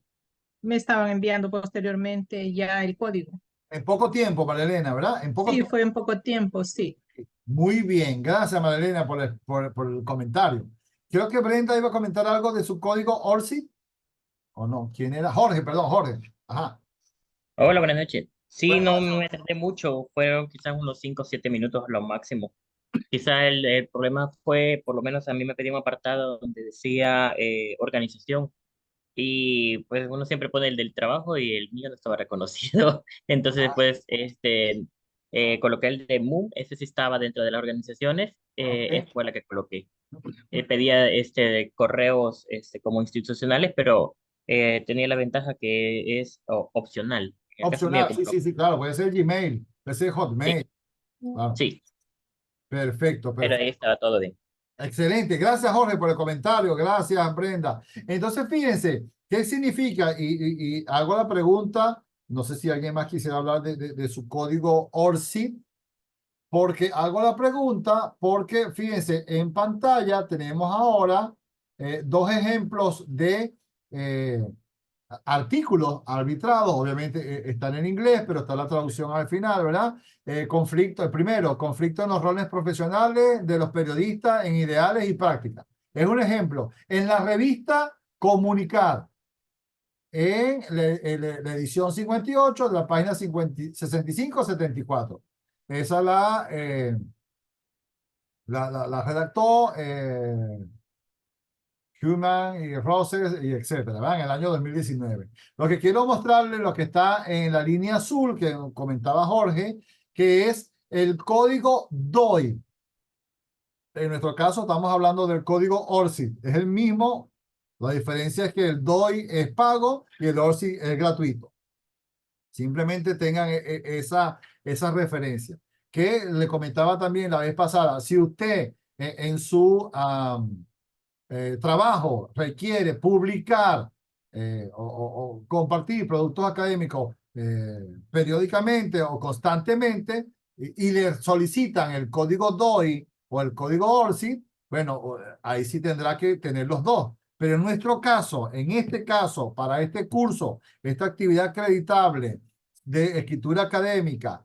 me estaban enviando posteriormente ya el código. En poco tiempo, María Elena, ¿verdad? En poco Sí, tiempo. fue en poco tiempo, sí. Muy bien, gracias María Elena por el comentario. Creo que Brenda iba a comentar algo de su código ORCID, ¿o no? ¿Quién era? Jorge, perdón, Jorge. Ajá. Hola, buenas noches. Sí, Bueno, no me tardé mucho, fueron quizás unos 5 o 7 minutos lo máximo. Quizás el problema fue, por lo menos a mí me pedía un apartado donde decía organización y pues uno siempre pone el del trabajo y el mío no estaba reconocido. Entonces después coloqué el de MUM, ese sí estaba dentro de las organizaciones, esa fue la que coloqué. Pedía de correos como institucionales, pero tenía la ventaja que es opcional. En el caso mío, opcional, como sí, sí, sí, claro, puede ser Gmail, puede ser sí, Hotmail. Claro. sí, Perfecto, pero perfecto. ahí estaba todo bien. Excelente, gracias Jorge por el comentario, gracias Brenda. Entonces, fíjense, ¿qué significa? Y hago la pregunta, no sé si alguien más quisiera hablar de su código ORCID, porque hago la pregunta, porque fíjense, en pantalla tenemos ahora dos ejemplos de eh, artículos arbitrados, obviamente están en inglés, pero está la traducción al final, ¿verdad? Conflicto, el primero, conflicto en los roles profesionales de los periodistas en ideales y prácticas. Es un ejemplo. En la revista Comunicar, en la edición 58 de la página 65-74. Esa la redactó Human y Roses y etcétera, ¿verdad? En el año 2019. Lo que quiero mostrarles, lo que está en la línea azul que comentaba Jorge, que es el código DOI. En nuestro caso estamos hablando del código ORCID. Es el mismo, la diferencia es que el DOI es pago y el ORCID es gratuito. Simplemente tengan esa referencia. Que le comentaba también la vez pasada, si usted en su trabajo requiere publicar o compartir productos académicos periódicamente o constantemente y le solicitan el código DOI o el código ORCID, bueno, ahí sí tendrá que tener los dos. Pero en nuestro caso, en este caso, para este curso, esta actividad acreditable de escritura académica,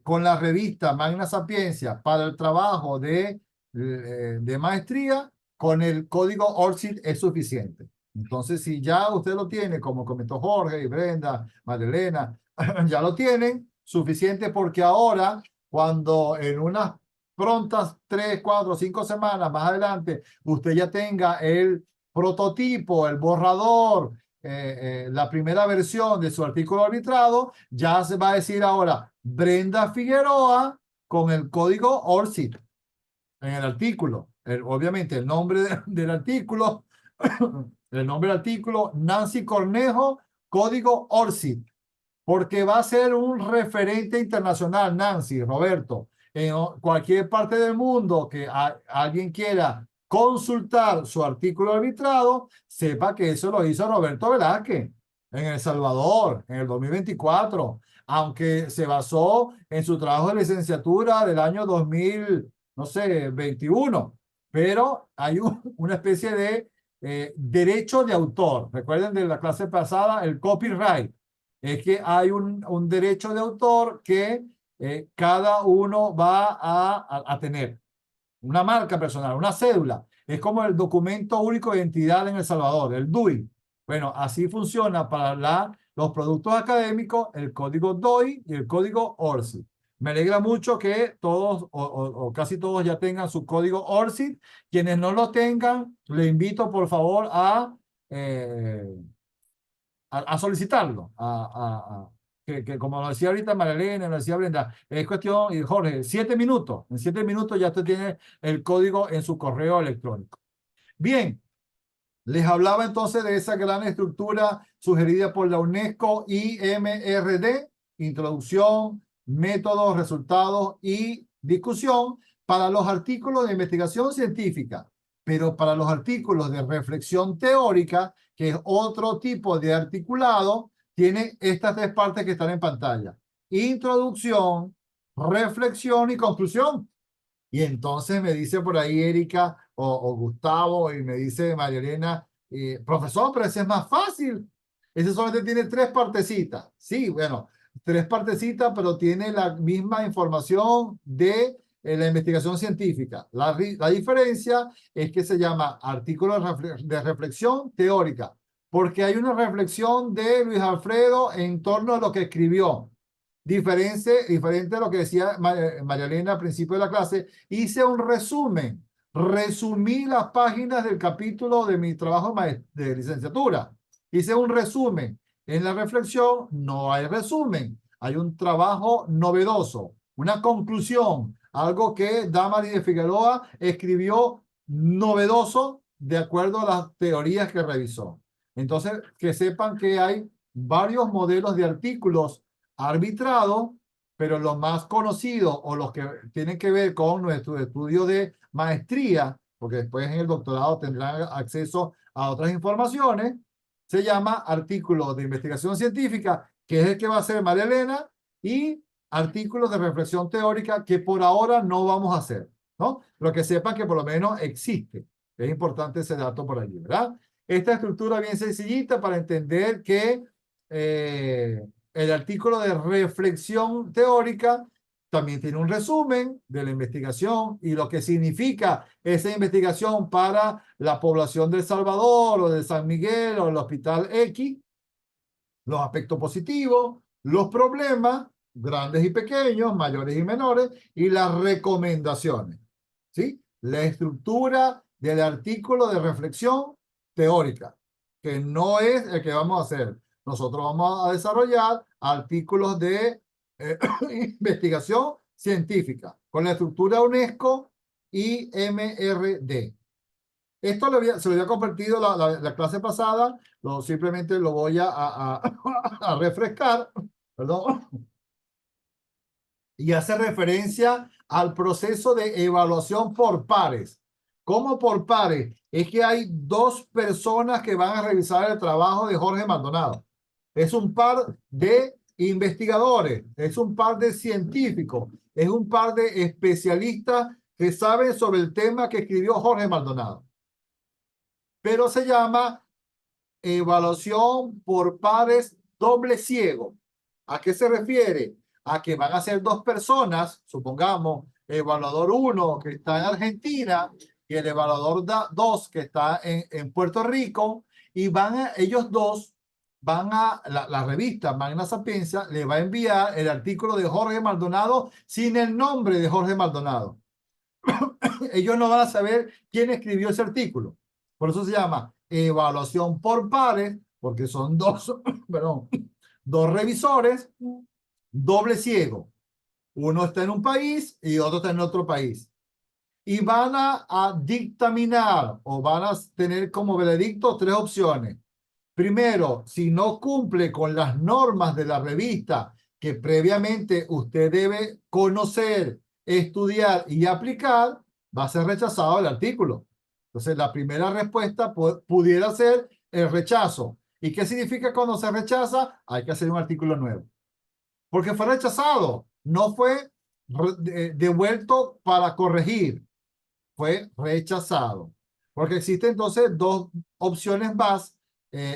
con la revista Magna Sapiencia para el trabajo de maestría, con el código ORCID es suficiente. Entonces, si ya usted lo tiene, como comentó Jorge y Brenda, Marilena, ya lo tienen, suficiente porque ahora, cuando en unas prontas 3, 4, 5 semanas más adelante, usted ya tenga el prototipo, el borrador, la primera versión de su artículo arbitrado, ya se va a decir ahora Brenda Figueroa con el código ORCID en el artículo. Obviamente el nombre del artículo, el nombre del artículo, Nancy Cornejo, código ORCID, porque va a ser un referente internacional, Nancy, Roberto, en cualquier parte del mundo que alguien quiera consultar su artículo arbitrado, sepa que eso lo hizo Roberto Velázquez en El Salvador, en el 2024, aunque se basó en su trabajo de licenciatura del año 2000, no sé, 21, pero hay una especie de derecho de autor. Recuerden de la clase pasada, el copyright. Es que hay un derecho de autor que cada uno va a tener. Una marca personal, una cédula. Es como el documento único de identidad en El Salvador, el DUI. Bueno, así funciona para los productos académicos, el código DOI y el código ORCID. Me alegra mucho que todos o casi todos ya tengan su código ORCID. Quienes no lo tengan, le invito por favor a solicitarlo, que como lo decía ahorita Marilena, lo decía Brenda, es cuestión, y Jorge, 7 minutos, en 7 minutos ya usted tiene el código en su correo electrónico. Bien, les hablaba entonces de esa gran estructura sugerida por la UNESCO IMRD, introducción, métodos, resultados y discusión, para los artículos de investigación científica, pero para los artículos de reflexión teórica, que es otro tipo de articulado, tiene estas tres partes que están en pantalla: introducción, reflexión y conclusión. Y entonces me dice por ahí Erika o Gustavo, y me dice María Elena, profesor, pero ese es más fácil. Ese solamente tiene tres partecitas. Sí, bueno, tres partecitas, pero tiene la misma información de la investigación científica. La diferencia es que se llama artículo de reflexión teórica, porque hay una reflexión de Luis Alfredo en torno a lo que escribió. Diferente a lo que decía María Elena al principio de la clase. Hice un resumen, resumí las páginas del capítulo de mi trabajo de licenciatura. Hice un resumen. En la reflexión no hay resumen, hay un trabajo novedoso, una conclusión, algo que Damaris de Figueroa escribió novedoso de acuerdo a las teorías que revisó. Entonces, que sepan que hay varios modelos de artículos arbitrados, pero los más conocidos o los que tienen que ver con nuestro estudio de maestría, porque después en el doctorado tendrán acceso a otras informaciones, se llama artículo de investigación científica, que es el que va a hacer María Elena, y artículos de reflexión teórica, que por ahora no vamos a hacer, ¿no? Pero que sepan que por lo menos existe. Es importante ese dato por allí, ¿verdad? Esta estructura bien sencillita para entender que el artículo de reflexión teórica también tiene un resumen de la investigación y lo que significa esa investigación para la población de El Salvador o de San Miguel o el Hospital X, los aspectos positivos, los problemas, grandes y pequeños, mayores y menores, y las recomendaciones, ¿sí? La estructura del artículo de reflexión teórica, que no es el que vamos a hacer. Nosotros vamos a desarrollar artículos de investigación científica con la estructura UNESCO y MRD. Esto se lo había compartido la clase pasada, simplemente lo voy a refrescar, perdón, y hace referencia al proceso de evaluación por pares. ¿Cómo por pares? Es que hay dos personas que van a revisar el trabajo de Jorge Maldonado. Es un par de investigadores, es un par de científicos, es un par de especialistas que saben sobre el tema que escribió Jorge Maldonado. Pero se llama evaluación por pares doble ciego. ¿A qué se refiere? A que van a ser dos personas, supongamos, evaluador 1 que está en Argentina y el evaluador 2 que está en Puerto Rico, y ellos dos van a, la revista Magna Sapienza le va a enviar el artículo de Jorge Maldonado sin el nombre de Jorge Maldonado. Ellos no van a saber quién escribió ese artículo. Por eso se llama evaluación por pares, porque son dos, perdón, dos revisores, doble ciego. Uno está en un país y otro está en otro país. Y van a dictaminar o van a tener como veredicto tres opciones. Primero, si no cumple con las normas de la revista que previamente usted debe conocer, estudiar y aplicar, va a ser rechazado el artículo. Entonces, la primera respuesta pudiera ser el rechazo. ¿Y qué significa cuando se rechaza? Hay que hacer un artículo nuevo. Porque fue rechazado, no fue devuelto para corregir, fue rechazado. Porque existen entonces dos opciones más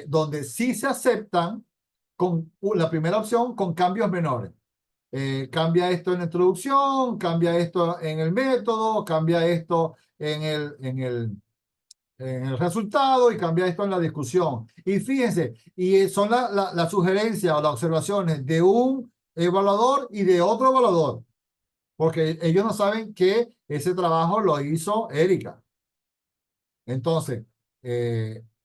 donde sí se aceptan, con la primera opción con cambios menores. Cambia esto en la introducción, cambia esto en el método, cambia esto en el resultado y cambia esto en la discusión. Y fíjense, y son las sugerencias o las observaciones de un evaluador y de otro evaluador, porque ellos no saben que ese trabajo lo hizo Erika. Entonces,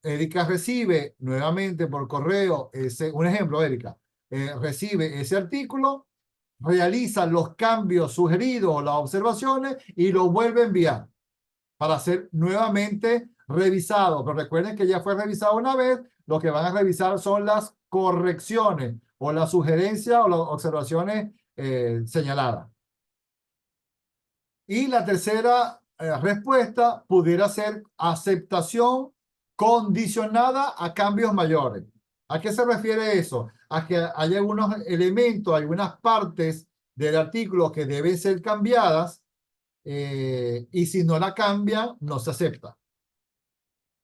Erika recibe nuevamente por correo un ejemplo, Erika, recibe ese artículo, realiza los cambios sugeridos o las observaciones y lo vuelve a enviar para ser nuevamente revisado. Pero recuerden que ya fue revisado una vez, lo que van a revisar son las correcciones o las sugerencias o las observaciones señaladas. Y la tercera respuesta pudiera ser aceptación condicionada a cambios mayores. ¿A qué se refiere eso? A que hay algunos elementos, algunas partes del artículo que deben ser cambiadas y si no la cambian, no se acepta.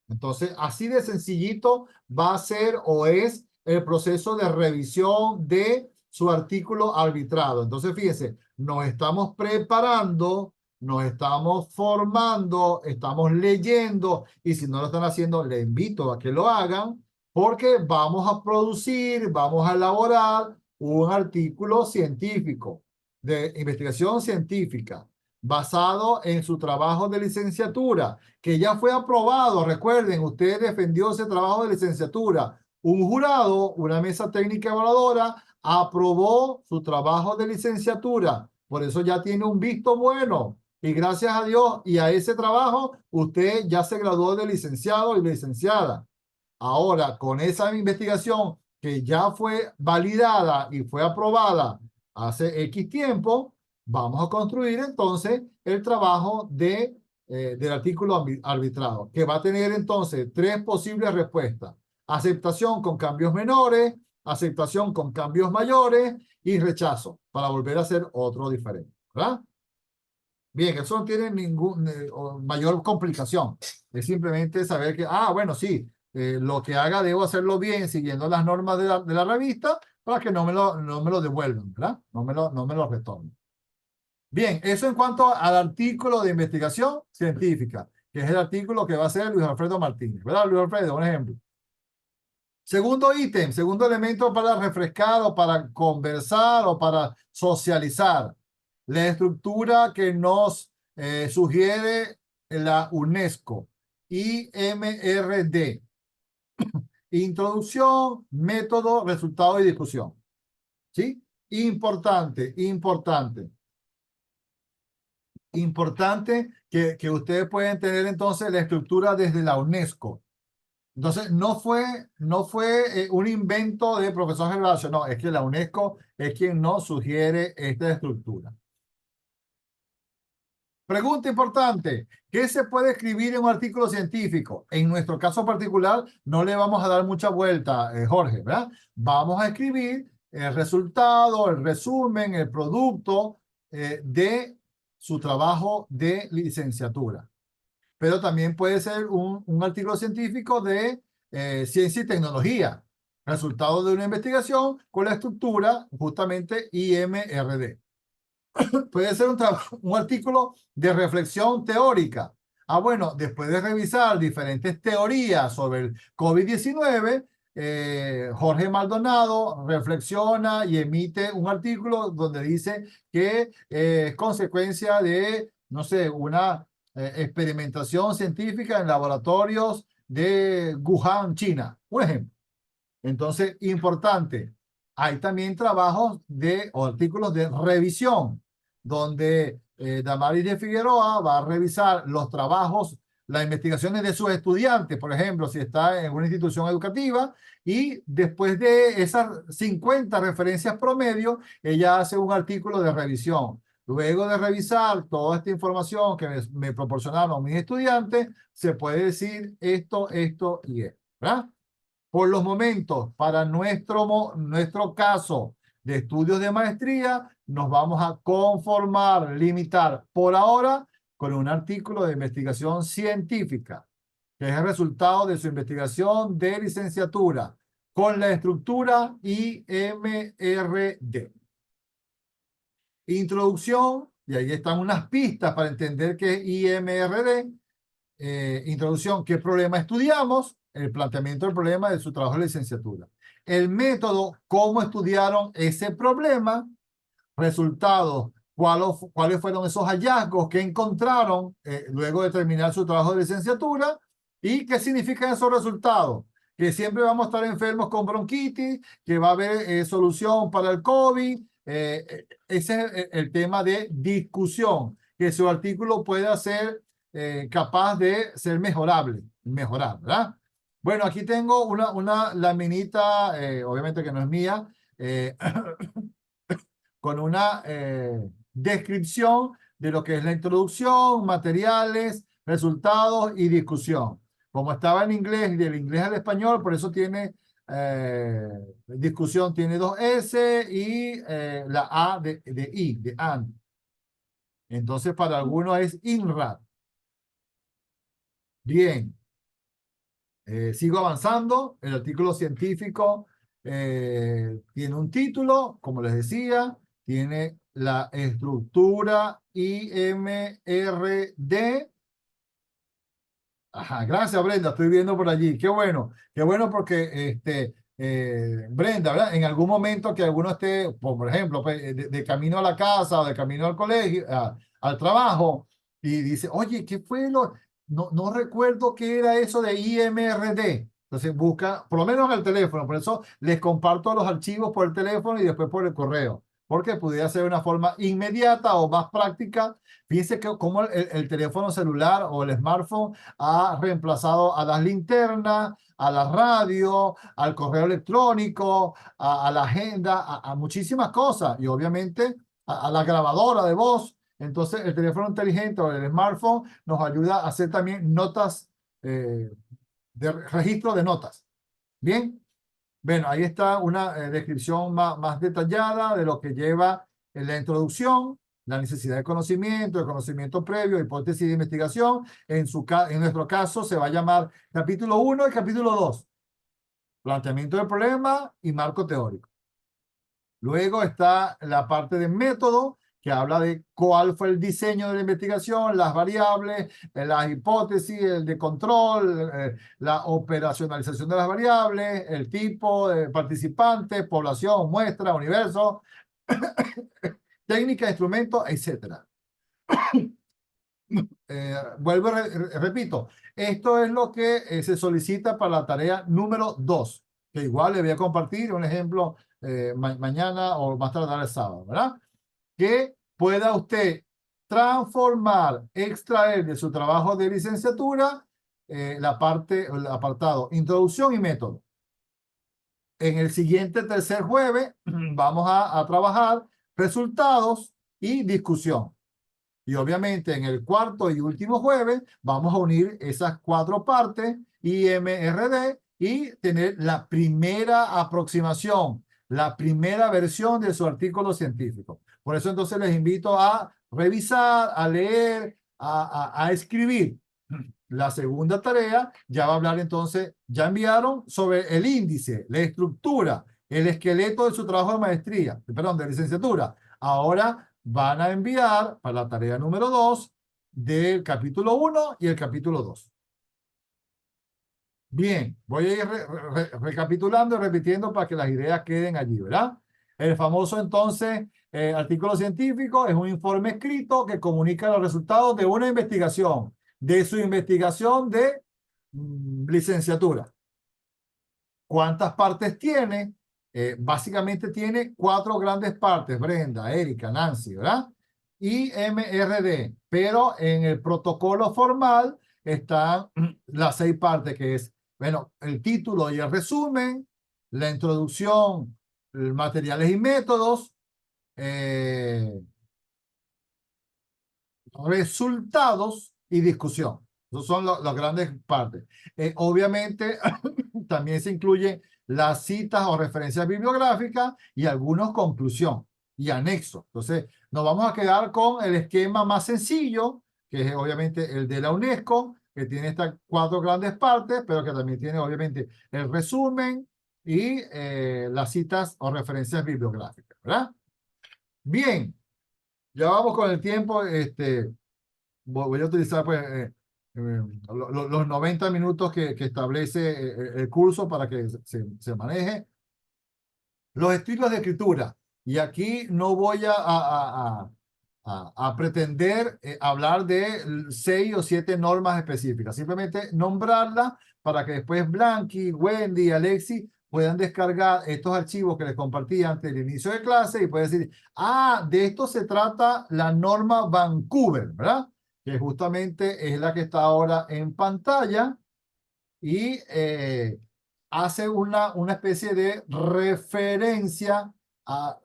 Entonces, así de sencillito va a ser o es el proceso de revisión de su artículo arbitrado. Entonces, fíjense, nos estamos preparando, nos estamos formando, estamos leyendo y si no lo están haciendo, les invito a que lo hagan porque vamos a producir, vamos a elaborar un artículo científico de investigación científica basado en su trabajo de licenciatura, que ya fue aprobado. Recuerden, usted defendió ese trabajo de licenciatura. Un jurado, una mesa técnica evaluadora, aprobó su trabajo de licenciatura. Por eso ya tiene un visto bueno. Y gracias a Dios y a ese trabajo, usted ya se graduó de licenciado y licenciada. Ahora, con esa investigación que ya fue validada y fue aprobada hace X tiempo, vamos a construir entonces el trabajo del artículo arbitrado, que va a tener entonces 3 posibles respuestas. Aceptación con cambios menores, aceptación con cambios mayores y rechazo para volver a hacer otro diferente, ¿verdad? Bien, eso no tiene ningún mayor complicación. Es simplemente saber que, bueno, sí, lo que haga debo hacerlo bien siguiendo las normas de la revista para que no me lo devuelvan, ¿verdad? No me lo retornen. Bien, eso en cuanto al artículo de investigación científica, que es el artículo que va a hacer Luis Alfredo Martínez, ¿verdad, Luis Alfredo? Un ejemplo. Segundo ítem, segundo elemento para refrescar o para conversar o para socializar. La estructura que nos sugiere la UNESCO, IMRD. Introducción, método, resultado y discusión. ¿Sí? Importante, importante. Importante que ustedes pueden tener entonces la estructura desde la UNESCO. Entonces, no fue un invento de profesor Gervasio, no, es que la UNESCO es quien nos sugiere esta estructura. Pregunta importante, ¿qué se puede escribir en un artículo científico? En nuestro caso particular, no le vamos a dar mucha vuelta, Jorge, ¿verdad? Vamos a escribir el resultado, el resumen, el producto de su trabajo de licenciatura. Pero también puede ser un artículo científico de ciencia y tecnología, resultado de una investigación con la estructura justamente IMRD. Puede ser un artículo de reflexión teórica. Bueno, después de revisar diferentes teorías sobre el COVID-19, Jorge Maldonado reflexiona y emite un artículo donde dice que es consecuencia de, no sé, una experimentación científica en laboratorios de Wuhan, China. Un ejemplo. Entonces, importante, hay también trabajos o artículos de revisión, donde Damaris de Figueroa va a revisar los trabajos, las investigaciones de sus estudiantes, por ejemplo, si está en una institución educativa, y después de esas 50 referencias promedio, ella hace un artículo de revisión. Luego de revisar toda esta información que me proporcionaron mis estudiantes, se puede decir esto y esto, ¿verdad? Por los momentos, para nuestro caso de estudios de maestría, nos vamos a conformar, limitar por ahora con un artículo de investigación científica, que es el resultado de su investigación de licenciatura, con la estructura IMRD. Introducción, y ahí están unas pistas para entender qué es IMRD. Introducción, ¿qué problema estudiamos? El planteamiento del problema de su trabajo de licenciatura. El método, cómo estudiaron ese problema. Resultados, cuáles fueron esos hallazgos que encontraron luego de terminar su trabajo de licenciatura y qué significan esos resultados. Que siempre vamos a estar enfermos con bronquitis, que va a haber solución para el COVID. Ese es el tema de discusión, que su artículo pueda ser capaz de ser mejorar, ¿verdad? Bueno, aquí tengo una laminita, obviamente que no es mía, con una descripción de lo que es la introducción, materiales, resultados y discusión. Como estaba en inglés y del inglés al español, por eso tiene discusión, tiene 2S y la A de I, de AND. Entonces, para algunos es INRAD. Bien. Sigo avanzando. El artículo científico tiene un título, como les decía, tiene la estructura IMRD. Ajá, gracias Brenda, estoy viendo por allí. Qué bueno porque Brenda, ¿verdad? En algún momento que alguno esté, por ejemplo, pues, de camino a la casa o de camino al colegio, al trabajo, y dice, oye, ¿qué fue lo? No recuerdo qué era eso de IMRD. Entonces busca, por lo menos en el teléfono, por eso les comparto los archivos por el teléfono y después por el correo, porque pudiera ser una forma inmediata o más práctica. Fíjense que como el teléfono celular o el smartphone ha reemplazado a las linternas, a la radio, al correo electrónico, a la agenda, a muchísimas cosas y obviamente a la grabadora de voz. Entonces el teléfono inteligente o el smartphone nos ayuda a hacer también notas, de registro de notas. Bien, bueno, ahí está una descripción más detallada de lo que lleva en la introducción, la necesidad de conocimiento, el conocimiento previo, hipótesis de investigación. En nuestro caso se va a llamar capítulo 1 y capítulo 2. Planteamiento del problema y marco teórico. Luego está la parte de método, que habla de cuál fue el diseño de la investigación, las variables, las hipótesis, el de control, la operacionalización de las variables, el tipo de participantes, población, muestra, universo, técnica, instrumento, etc. Vuelvo, repito, esto es lo que se solicita para la tarea número 2, que igual le voy a compartir un ejemplo mañana o más tarde el sábado, ¿verdad? Que pueda usted transformar, extraer de su trabajo de licenciatura el apartado introducción y método. En el siguiente tercer jueves vamos a trabajar resultados y discusión. Y obviamente en el cuarto y último jueves vamos a unir esas 4 partes, IMRD, y tener la primera aproximación, la primera versión de su artículo científico. Por eso entonces les invito a revisar, a leer, a escribir. La segunda tarea ya va a hablar entonces, ya enviaron sobre el índice, la estructura, el esqueleto de su trabajo de maestría, perdón, de licenciatura. Ahora van a enviar para la tarea número 2 del capítulo 1 y el capítulo 2. Bien, voy a ir recapitulando y repitiendo para que las ideas queden allí, ¿verdad? El famoso entonces artículo científico es un informe escrito que comunica los resultados de una investigación, de su investigación de licenciatura. ¿Cuántas partes tiene? Básicamente tiene 4 grandes partes, Brenda, Erika, Nancy, ¿verdad? IMRD, pero en el protocolo formal están las 6 partes, que es, bueno, el título y el resumen, la introducción, materiales y métodos, resultados y discusión. Esos son las grandes partes. Obviamente, también se incluyen las citas o referencias bibliográficas y algunos conclusión y anexos. Entonces, nos vamos a quedar con el esquema más sencillo, que es obviamente el de la UNESCO, que tiene estas 4 grandes partes, pero que también tiene obviamente el resumen y las citas o referencias bibliográficas, ¿verdad? Bien, ya vamos con el tiempo. Voy a utilizar pues, los 90 minutos que establece el curso para que se maneje. Los estilos de escritura. Y aquí no voy a pretender hablar de 6 o 7 normas específicas. Simplemente nombrarlas para que después Blanqui, Wendy, Alexi puedan descargar estos archivos que les compartí antes del inicio de clase y pueden decir, de esto se trata la norma Vancouver, ¿verdad? Que justamente es la que está ahora en pantalla y hace una especie de referencia a,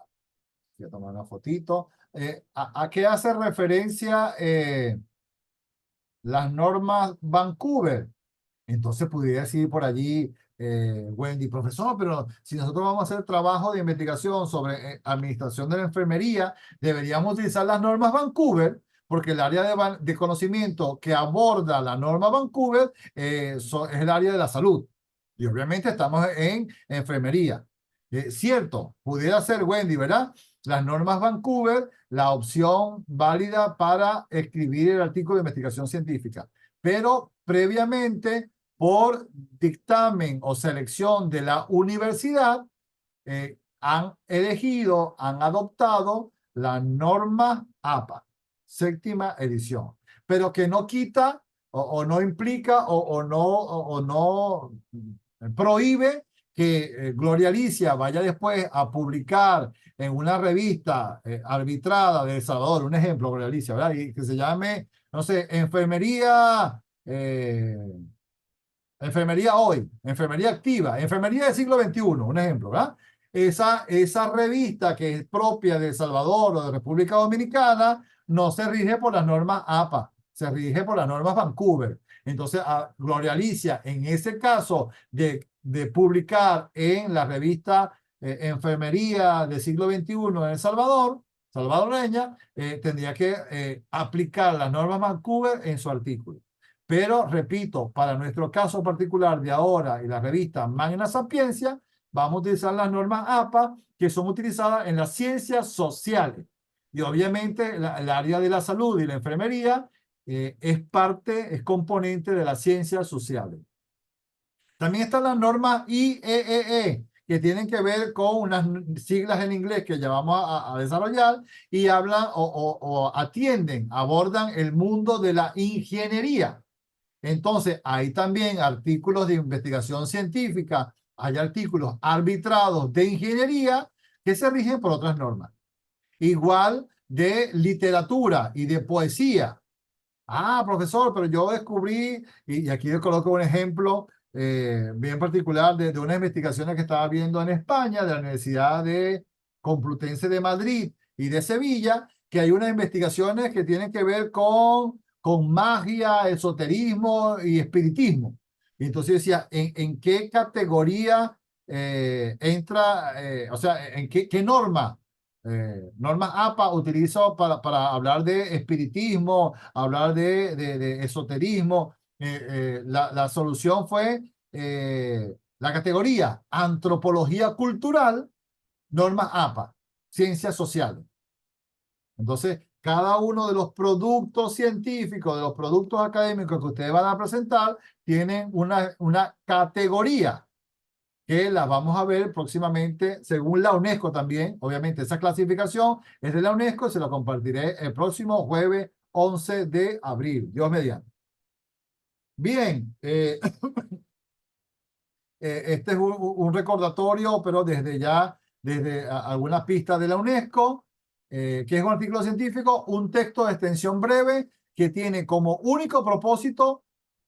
voy a tomar una fotito, ¿A qué hace referencia las normas Vancouver? Entonces pudiera decir por allí, Wendy, profesor, pero si nosotros vamos a hacer trabajo de investigación sobre administración de la enfermería, deberíamos utilizar las normas Vancouver, porque el área de conocimiento que aborda la norma Vancouver es el área de la salud. Y obviamente estamos en enfermería. Cierto, pudiera ser, Wendy, ¿verdad? Las normas Vancouver, la opción válida para escribir el artículo de investigación científica. Pero previamente, por dictamen o selección de la universidad, han elegido, han adoptado la norma APA, séptima edición, pero que no quita o no implica o no prohíbe que Gloria Alicia vaya después a publicar en una revista arbitrada de El Salvador, un ejemplo, Gloria Alicia, ¿verdad? Y que se llame, no sé, Enfermería Hoy, Enfermería Activa, Enfermería del siglo XXI, un ejemplo, ¿verdad? Esa revista que es propia de El Salvador o de República Dominicana no se rige por las normas APA, se rige por las normas Vancouver. Entonces, a Gloria Alicia, en ese caso de publicar en la revista Enfermería del siglo XXI en El Salvador, salvadoreña, tendría que aplicar las normas Vancouver en su artículo. Pero, repito, para nuestro caso particular de ahora y la revista Magna Sapiencia, vamos a utilizar las normas APA que son utilizadas en las ciencias sociales. Y obviamente el área de la salud y la enfermería es componente de las ciencias sociales. También están las normas IEEE, que tienen que ver con unas siglas en inglés que ya vamos a desarrollar y hablan o atienden, abordan el mundo de la ingeniería. Entonces, hay también artículos de investigación científica, hay artículos arbitrados de ingeniería que se rigen por otras normas. Igual de literatura y de poesía. Ah, profesor, pero yo descubrí, y aquí le coloco un ejemplo bien particular de unas investigaciones que estaba viendo en España, de la Universidad de Complutense de Madrid y de Sevilla, que hay unas investigaciones que tienen que ver con magia, esoterismo y espiritismo. Y entonces decía, ¿en qué categoría entra, o sea, en qué norma? Normas APA utilizo para hablar de espiritismo, hablar de esoterismo. La solución fue la categoría antropología cultural, normas APA, ciencias sociales. Entonces, cada uno de los productos científicos, de los productos académicos que ustedes van a presentar, tienen una categoría que la vamos a ver próximamente según la UNESCO también. Obviamente, esa clasificación es de la UNESCO y se la compartiré el próximo jueves 11 de abril. Dios mediante. Bien, este es un recordatorio, pero desde algunas pistas de la UNESCO, que es un artículo científico, un texto de extensión breve que tiene como único propósito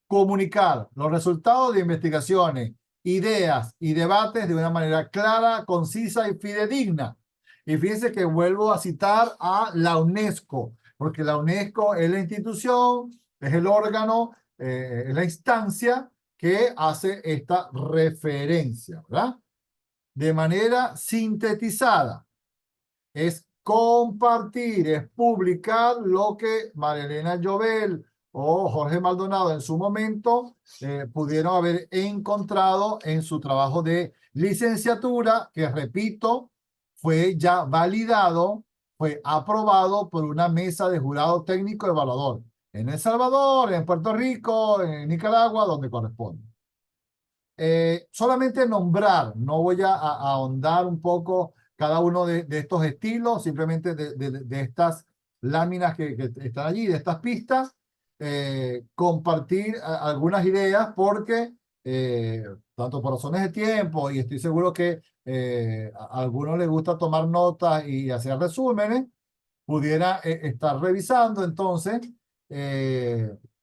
comunicar los resultados de investigaciones, ideas y debates de una manera clara, concisa y fidedigna. Y fíjense que vuelvo a citar a la UNESCO, porque la UNESCO es la institución, es el órgano, es la instancia que hace esta referencia, ¿verdad? De manera sintetizada, es compartir, es publicar lo que María Elena Llobel o Jorge Maldonado en su momento pudieron haber encontrado en su trabajo de licenciatura, que repito, fue ya validado, fue aprobado por una mesa de jurado técnico evaluador en El Salvador, en Puerto Rico, en Nicaragua, donde corresponde. Solamente nombrar, no voy a ahondar un poco cada uno de estos estilos, simplemente de estas láminas que están allí, de estas pistas, compartir algunas ideas porque tanto por razones de tiempo y estoy seguro que a algunos les gusta tomar notas y hacer resúmenes, pudiera estar revisando entonces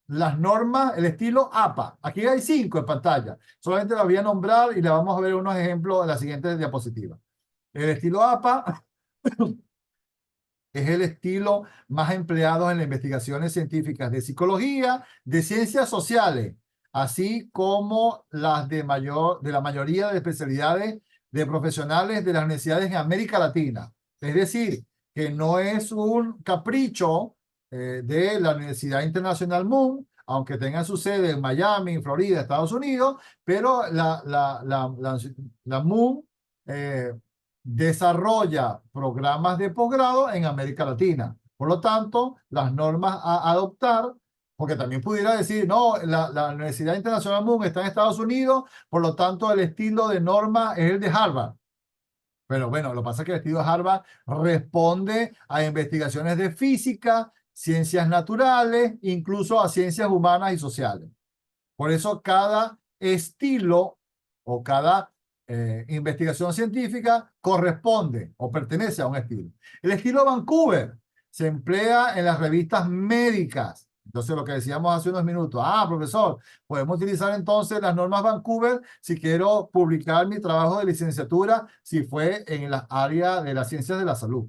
las normas, el estilo APA. Aquí hay 5 en pantalla. Solamente las voy a nombrar y le vamos a ver unos ejemplos en la siguiente diapositiva. El estilo APA Es el estilo más empleado en las investigaciones científicas de psicología, de ciencias sociales, así como las de la mayoría de especialidades de profesionales de las universidades en América Latina. Es decir, que no es un capricho de la Universidad Internacional Moon, aunque tenga su sede en Miami, Florida, Estados Unidos, pero la Moon desarrolla programas de posgrado en América Latina. Por lo tanto, las normas a adoptar, porque también pudiera decir, no, la Universidad Internacional Moon está en Estados Unidos, por lo tanto, el estilo de norma es el de Harvard. Pero bueno, lo que pasa es que el estilo de Harvard responde a investigaciones de física, ciencias naturales, incluso a ciencias humanas y sociales. Por eso cada estilo o cada investigación científica corresponde o pertenece a un estilo. El estilo Vancouver se emplea en las revistas médicas. Entonces, lo que decíamos hace unos minutos, profesor, podemos utilizar entonces las normas Vancouver si quiero publicar mi trabajo de licenciatura, si fue en la área de las ciencias de la salud.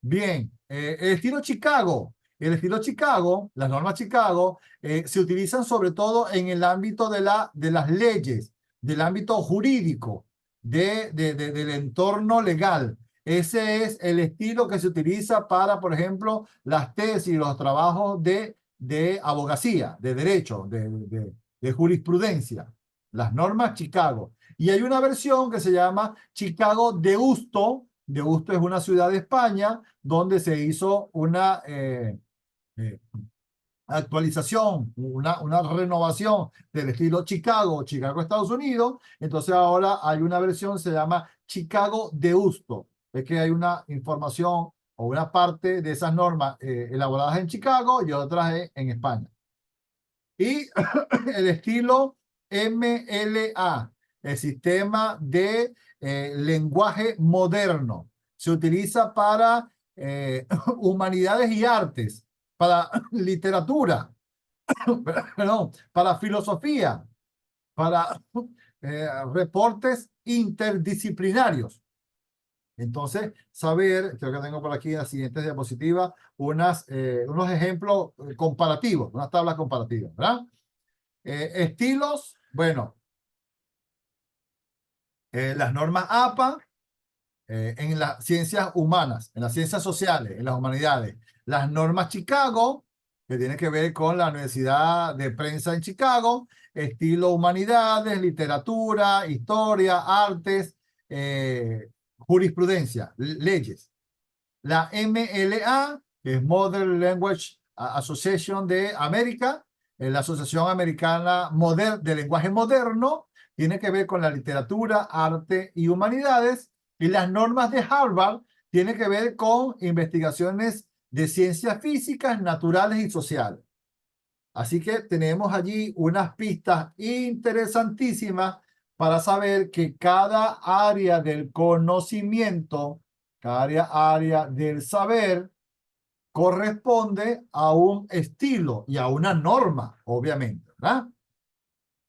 Bien, el estilo Chicago. El estilo Chicago, las normas Chicago, se utilizan sobre todo en el ámbito de las leyes, del ámbito jurídico, del entorno legal. Ese es el estilo que se utiliza para, por ejemplo, las tesis, los trabajos de abogacía, de derecho, de jurisprudencia. Las normas Chicago. Y hay una versión que se llama Chicago de Deusto. Deusto es una ciudad de España donde se hizo una actualización, una renovación del estilo Chicago, Estados Unidos. Entonces ahora hay una versión que se llama Chicago Deusto. Es que hay una información o una parte de esas normas elaboradas en Chicago y otras en España. Y el estilo MLA, el sistema de lenguaje moderno, se utiliza para humanidades y artes, para literatura, perdón, para filosofía, para reportes interdisciplinarios. Entonces, saber, creo que tengo por aquí en las siguientes diapositivas, unos ejemplos comparativos, unas tablas comparativas, ¿verdad? Estilos, bueno, las normas APA, en las ciencias humanas, en las ciencias sociales, en las humanidades. Las normas Chicago, que tiene que ver con la Universidad de Prensa en Chicago, estilo humanidades, literatura, historia, artes, jurisprudencia, leyes. La MLA, que es Modern Language Association de América, la Asociación Americana de Lenguaje Moderno, tiene que ver con la literatura, arte y humanidades. Y las normas de Harvard tienen que ver con investigaciones de ciencias físicas, naturales y sociales. Así que tenemos allí unas pistas interesantísimas para saber que cada área del conocimiento, cada área del saber, corresponde a un estilo y a una norma, obviamente, ¿verdad?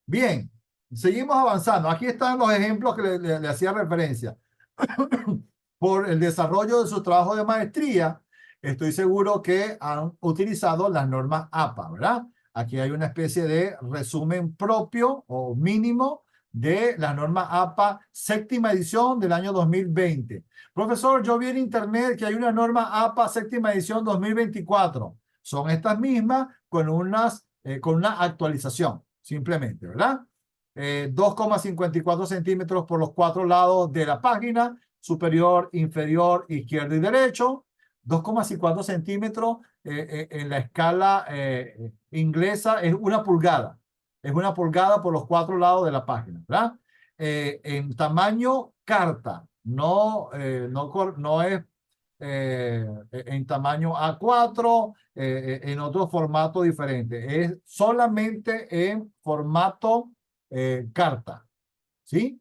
Bien, seguimos avanzando. Aquí están los ejemplos que le hacía referencia. Por el desarrollo de su trabajo de maestría, estoy seguro que han utilizado las normas APA, ¿verdad? Aquí hay una especie de resumen propio o mínimo de la norma APA, séptima edición del año 2020. Profesor, yo vi en internet que hay una norma APA, séptima edición 2024. Son estas mismas con una actualización, simplemente, ¿verdad? 2,54 centímetros por los 4 lados de la página, superior, inferior, izquierdo y derecho. 2,54 centímetros en la escala inglesa es 1 pulgada. Es 1 pulgada por los 4 lados de la página, ¿verdad? En tamaño carta, no es en tamaño A4, en otro formato diferente. Es solamente en formato carta, ¿sí?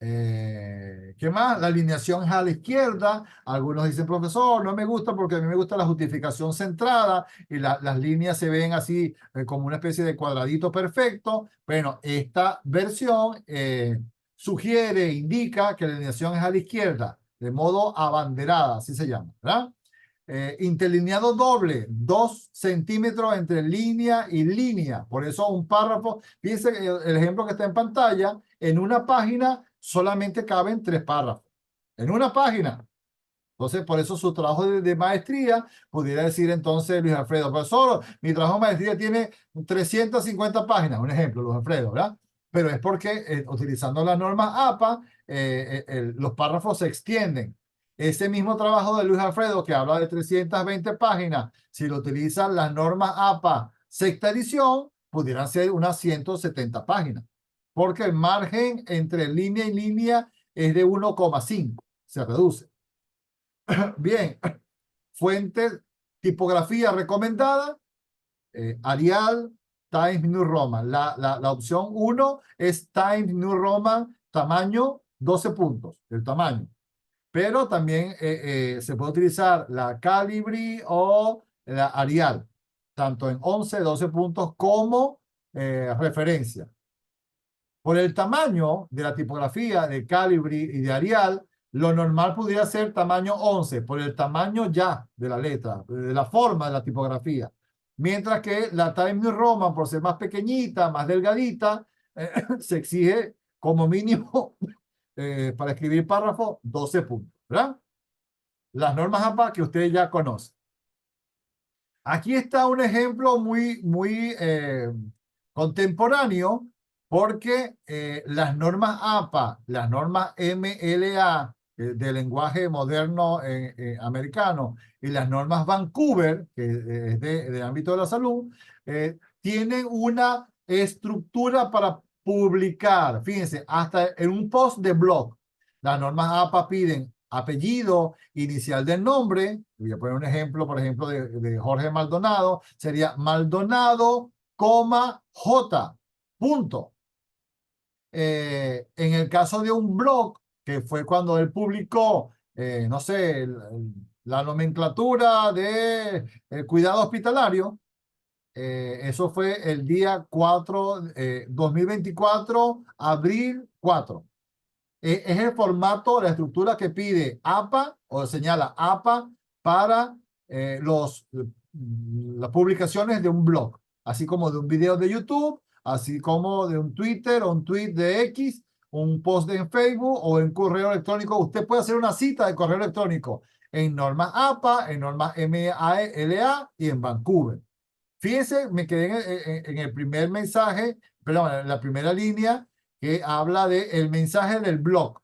¿Qué más? La alineación es a la izquierda. Algunos dicen, profesor, no me gusta porque a mí me gusta la justificación centrada y las líneas se ven así como una especie de cuadradito perfecto. Bueno, esta versión sugiere, indica que la alineación es a la izquierda. de modo abanderada, así se llama, ¿verdad? Interlineado doble, 2 centímetros entre línea y línea. Por eso un párrafo, fíjense el ejemplo que está en pantalla, en una página solamente caben 3 párrafos. En una página. Entonces, por eso su trabajo de maestría, pudiera decir entonces Luis Alfredo, profesor, mi trabajo de maestría tiene 350 páginas, un ejemplo, Luis Alfredo, ¿verdad? Pero es porque utilizando las normas APA, los párrafos se extienden. Ese mismo trabajo de Luis Alfredo, que habla de 320 páginas, si lo utilizan las normas APA sexta edición, pudieran ser unas 170 páginas, porque el margen entre línea y línea es de 1,5, se reduce. Bien, fuentes, tipografía recomendada, Arial, Times New Roman. La opción 1 es Times New Roman, tamaño 12 puntos, el tamaño. Pero también se puede utilizar la Calibri o la Arial, tanto en 11, 12 puntos como referencia. Por el tamaño de la tipografía de Calibri y de Arial, lo normal podría ser tamaño 11, por el tamaño ya de la letra, de la forma de la tipografía. Mientras que la Times New Roman, por ser más pequeñita, más delgadita, se exige como mínimo para escribir párrafo 12 puntos, ¿verdad? Las normas APA que ustedes ya conocen. Aquí está un ejemplo muy contemporáneo, porque las normas APA, las normas MLA del lenguaje moderno americano y las normas Vancouver, que es de ámbito de la salud, tienen una estructura para publicar. Fíjense, hasta en un post de blog, las normas APA piden apellido, inicial del nombre. Voy a poner un ejemplo, por ejemplo, de Jorge Maldonado. Sería Maldonado, J, punto. En el caso de un blog, que fue cuando él publicó, no sé, la nomenclatura de cuidado hospitalario, eso fue el día 4, 2024, abril 4. Es el formato, la estructura que pide APA o señala APA para las publicaciones de un blog, así como de un video de YouTube, así como de un Twitter o un tweet de X, un post en Facebook o en correo electrónico. Usted puede hacer una cita de correo electrónico en normas APA, en normas MALA y en Vancouver. Fíjense, me quedé en el primer mensaje, perdón, en la primera línea, que habla de el mensaje del blog.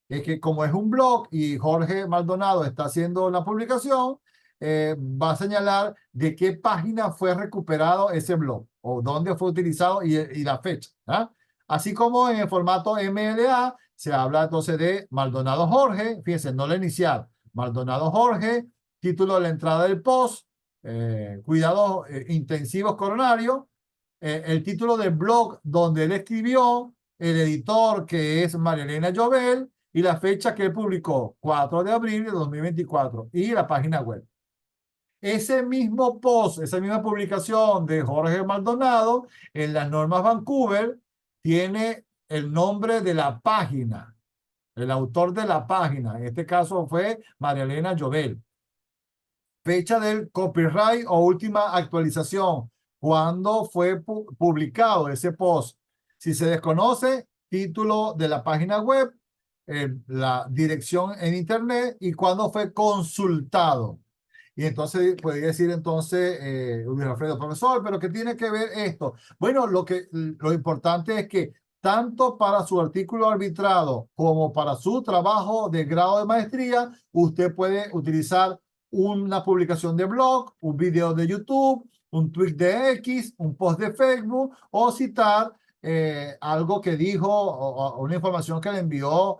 Es que como es un blog y Jorge Maldonado está haciendo la publicación, va a señalar de qué página fue recuperado ese blog o dónde fue utilizado y la fecha. ¿Ah? Así como en el formato MLA se habla entonces de Maldonado Jorge, fíjense, no la inicial, Maldonado Jorge, título de la entrada del post, cuidados intensivos coronarios, el título del blog donde él escribió, el editor que es María Elena Llobel y la fecha que él publicó, 4 de abril de 2024 y la página web. Ese mismo post, esa misma publicación de Jorge Maldonado en las normas Vancouver tiene el nombre de la página, el autor de la página, en este caso fue María Elena Llobel. Fecha del copyright o última actualización, cuando fue publicado ese post. Si se desconoce, título de la página web, la dirección en internet y cuándo fue consultado. Y entonces podría decir entonces, Luis Alfredo, profesor, ¿pero qué tiene que ver esto? Bueno, lo importante es que tanto para su artículo arbitrado como para su trabajo de grado de maestría, usted puede utilizar una publicación de blog, un video de YouTube, un tweet de X, un post de Facebook o citar algo que dijo o una información que le envió,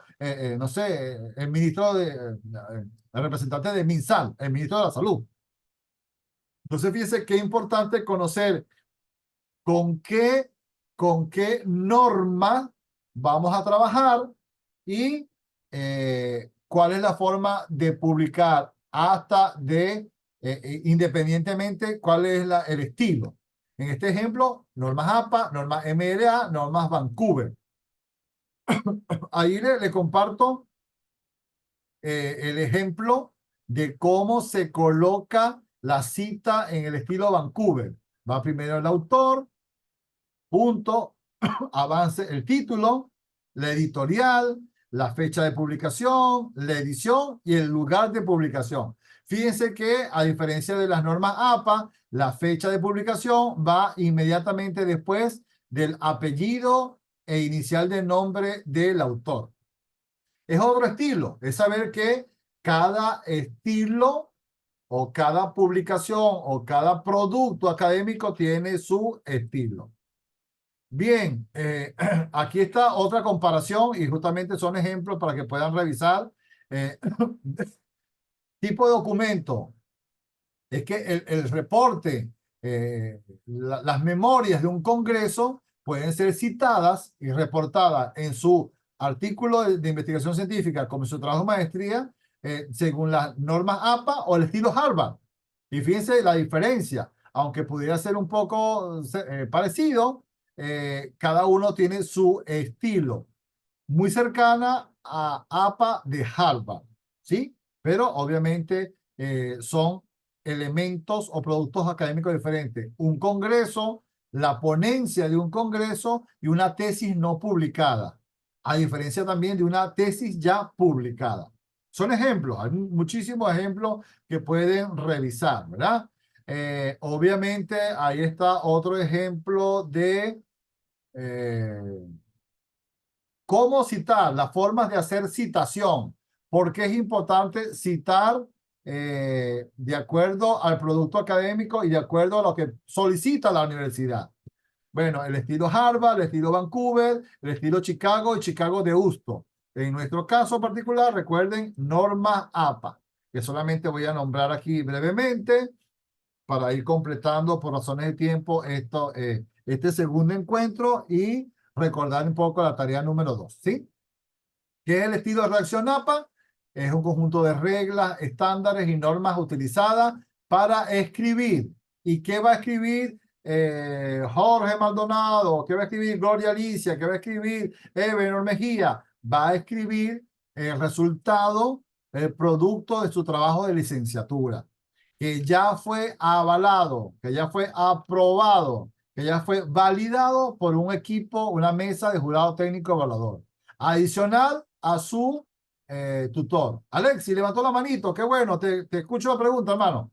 no sé, el ministro el representante de MinSal, el ministro de la Salud. Entonces, fíjense qué importante conocer con qué norma vamos a trabajar y cuál es la forma de publicar hasta independientemente cuál es el estilo. En este ejemplo, normas APA, normas MLA, normas Vancouver. Ahí le comparto el ejemplo de cómo se coloca la cita en el estilo Vancouver. Va primero el autor, punto, avance el título, la editorial, la fecha de publicación, la edición y el lugar de publicación. Fíjense que a diferencia de las normas APA, la fecha de publicación va inmediatamente después del apellido e inicial del nombre del autor. Es otro estilo, es saber que cada estilo o cada publicación o cada producto académico tiene su estilo. Bien, aquí está otra comparación y justamente son ejemplos para que puedan revisar. Tipo de documento. Es que el reporte, las memorias de un congreso pueden ser citadas y reportadas en su artículo de investigación científica como en su trabajo de maestría, según las normas APA o el estilo Harvard. Y fíjense la diferencia, aunque pudiera ser un poco parecido, cada uno tiene su estilo, muy cercana a APA de Harvard, ¿sí? Pero obviamente son elementos o productos académicos diferentes. Un congreso, la ponencia de un congreso y una tesis no publicada, a diferencia también de una tesis ya publicada. Son ejemplos, hay muchísimos ejemplos que pueden revisar, ¿verdad? Obviamente ahí está otro ejemplo de cómo citar, las formas de hacer citación. ¿Por qué es importante citar de acuerdo al producto académico y de acuerdo a lo que solicita la universidad? Bueno, el estilo Harvard, el estilo Vancouver, el estilo Chicago y Chicago de Houston. En nuestro caso particular, recuerden, normas APA, que solamente voy a nombrar aquí brevemente para ir completando por razones de tiempo este segundo encuentro y recordar un poco la tarea número 2, ¿sí? ¿Qué es el estilo de redacción APA? Es un conjunto de reglas, estándares y normas utilizadas para escribir. ¿Y qué va a escribir Jorge Maldonado? ¿Qué va a escribir Gloria Alicia? ¿Qué va a escribir Ebenor Mejía? Va a escribir el resultado, el producto de su trabajo de licenciatura, que ya fue avalado, que ya fue aprobado, que ya fue validado por un equipo, una mesa de jurado técnico evaluador, adicional a su tutor. Alexi, levantó la manito, qué bueno, te escucho la pregunta, hermano.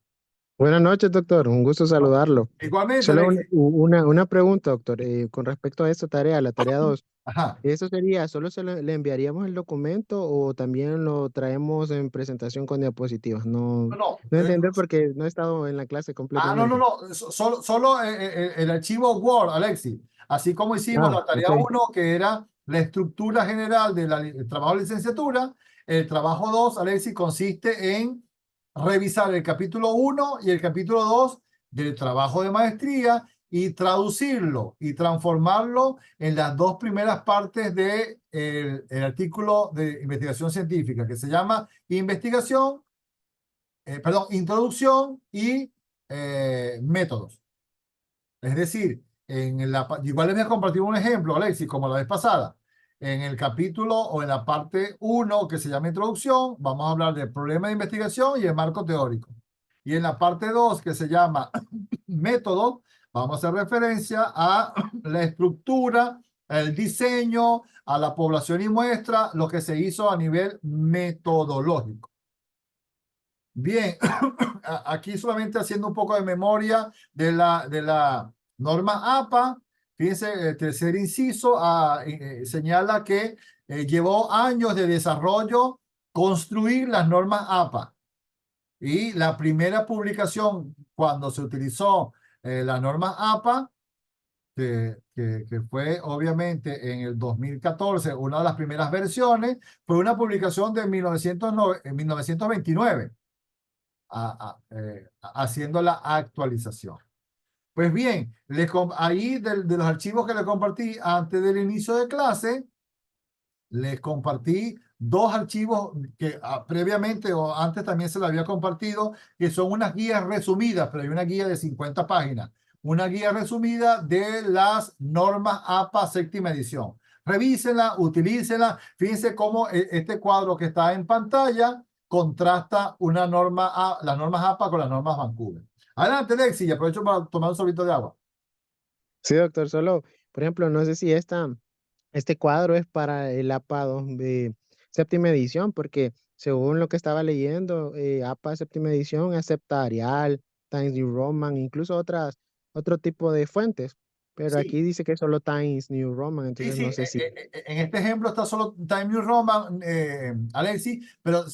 Buenas noches, doctor. Un gusto saludarlo. Igualmente, Solo Alexi. una pregunta, doctor. Con respecto a esta tarea, la tarea 2, Ajá. ¿eso sería, solo le enviaríamos el documento o también lo traemos en presentación con diapositivas? No, No, no entender porque no he estado en la clase completamente. no. Solo el archivo Word, Alexi. Así como hicimos la tarea ok. 1, que era la estructura general del trabajo de licenciatura. El trabajo 2, Alexi, consiste en revisar el capítulo 1 y el capítulo 2 del trabajo de maestría y traducirlo y transformarlo en las dos primeras partes del el artículo de investigación científica, que se llama introducción y métodos. Es decir, igual les voy a compartir un ejemplo, Alexis, como la vez pasada. En el capítulo o en la parte 1, que se llama introducción, vamos a hablar del problema de investigación y el marco teórico. Y en la parte 2, que se llama método, vamos a hacer referencia a la estructura, el diseño, a la población y muestra, lo que se hizo a nivel metodológico. Bien, aquí solamente haciendo un poco de memoria de la norma APA. Fíjense, el tercer inciso señala que llevó años de desarrollo construir las normas APA. Y la primera publicación cuando se utilizó la norma APA, que fue obviamente en el 2014, una de las primeras versiones, fue una publicación de 1929. Haciendo la actualización. Pues bien, ahí de los archivos que les compartí antes del inicio de clase, les compartí dos archivos que previamente o antes también se lo había compartido, que son unas guías resumidas, pero hay una guía de 50 páginas, una guía resumida de las normas APA séptima edición. revísenla, utilícenla. Fíjense cómo este cuadro que está en pantalla contrasta una norma las normas APA con las normas Vancouver. Adelante, Lexi, y aprovecho para tomar un sorbito de agua. Sí, doctor, solo, por ejemplo, no sé si este cuadro es para el APA de séptima edición, porque según lo que estaba leyendo, APA séptima edición acepta Arial, Times New Roman, incluso otro tipo de fuentes, pero Sí, aquí dice que solo Times New Roman, sí, entonces sí. no sé si... En este ejemplo está solo Time New Roman, Alexi, pero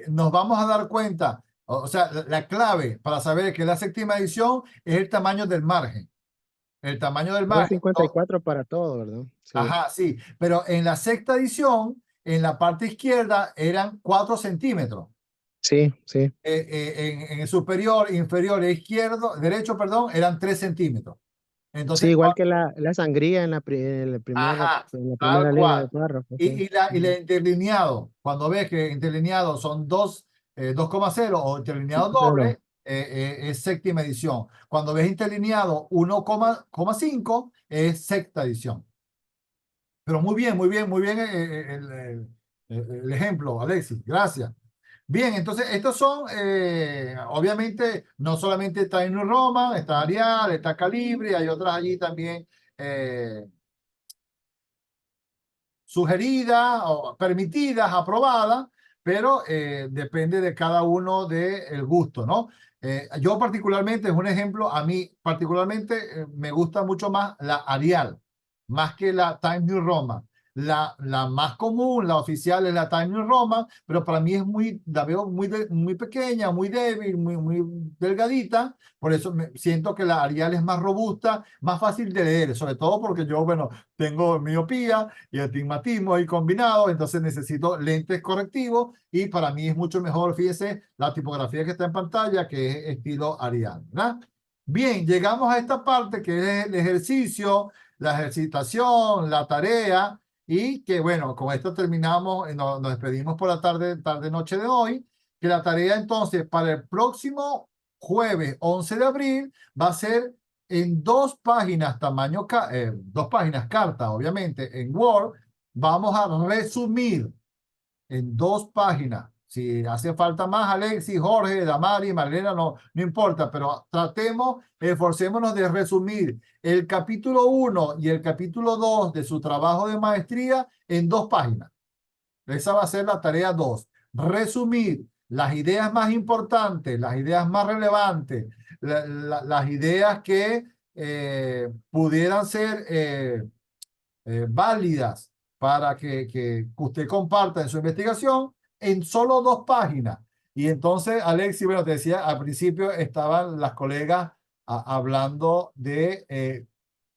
nos vamos a dar cuenta, o sea, la clave para saber que la séptima edición es el tamaño del margen. El tamaño del No es margen. 54 para todo, ¿verdad? Sí, Ajá, sí. Pero en la sexta edición, en la parte izquierda, eran 4 centímetros. sí, sí. En el superior, inferior e izquierdo, derecho, perdón, eran 3 centímetros. Sí, Entonces, igual que la sangría ajá, en la tal primera línea del cual. párrafo, Y, sí. y Ujú. la interlineado, cuando ves que interlineado son 2,0 o interlineado Pero, doble, es séptima edición. Cuando ves interlineado 1,5 es sexta edición. Pero muy bien, muy bien, muy bien el ejemplo, Alexis. Gracias. Bien, entonces estos son, obviamente, no solamente está en Roma, está Arial, está Calibre, hay otras allí también sugeridas o permitidas, aprobadas, pero depende de cada uno del gusto, ¿no? Yo particularmente, es un ejemplo, a mí particularmente me gusta mucho más la Arial, más que la Times New Roman. La más común, la oficial, es la Times New Roman, pero para mí la veo muy pequeña, muy débil, muy delgadita. Por eso siento que la Arial es más robusta, más fácil de leer, sobre todo porque yo, bueno, tengo miopía y astigmatismo ahí combinado, entonces necesito lentes correctivos y para mí es mucho mejor, fíjese, la tipografía que está en pantalla, que es estilo Arial, ¿verdad? Bien, llegamos a esta parte que es el ejercicio, la ejercitación, la tarea, y que bueno, con esto terminamos, nos despedimos por la noche de hoy, que la tarea entonces para el próximo jueves 11 de abril va a ser en 2 páginas, 2 páginas carta, obviamente, en Word. Vamos a resumir en 2 páginas. Si hace falta más, Alexis, Jorge, Damari, Marlena, no importa, pero esforcémonos de resumir el capítulo 1 y el capítulo 2 de su trabajo de maestría en 2 páginas. Esa va a ser la tarea 2. Resumir las ideas más importantes, las ideas más relevantes, las ideas que pudieran ser válidas para que usted comparta en su investigación en solo 2 páginas. Y entonces, Alexi, bueno, te decía, al principio estaban las colegas hablando de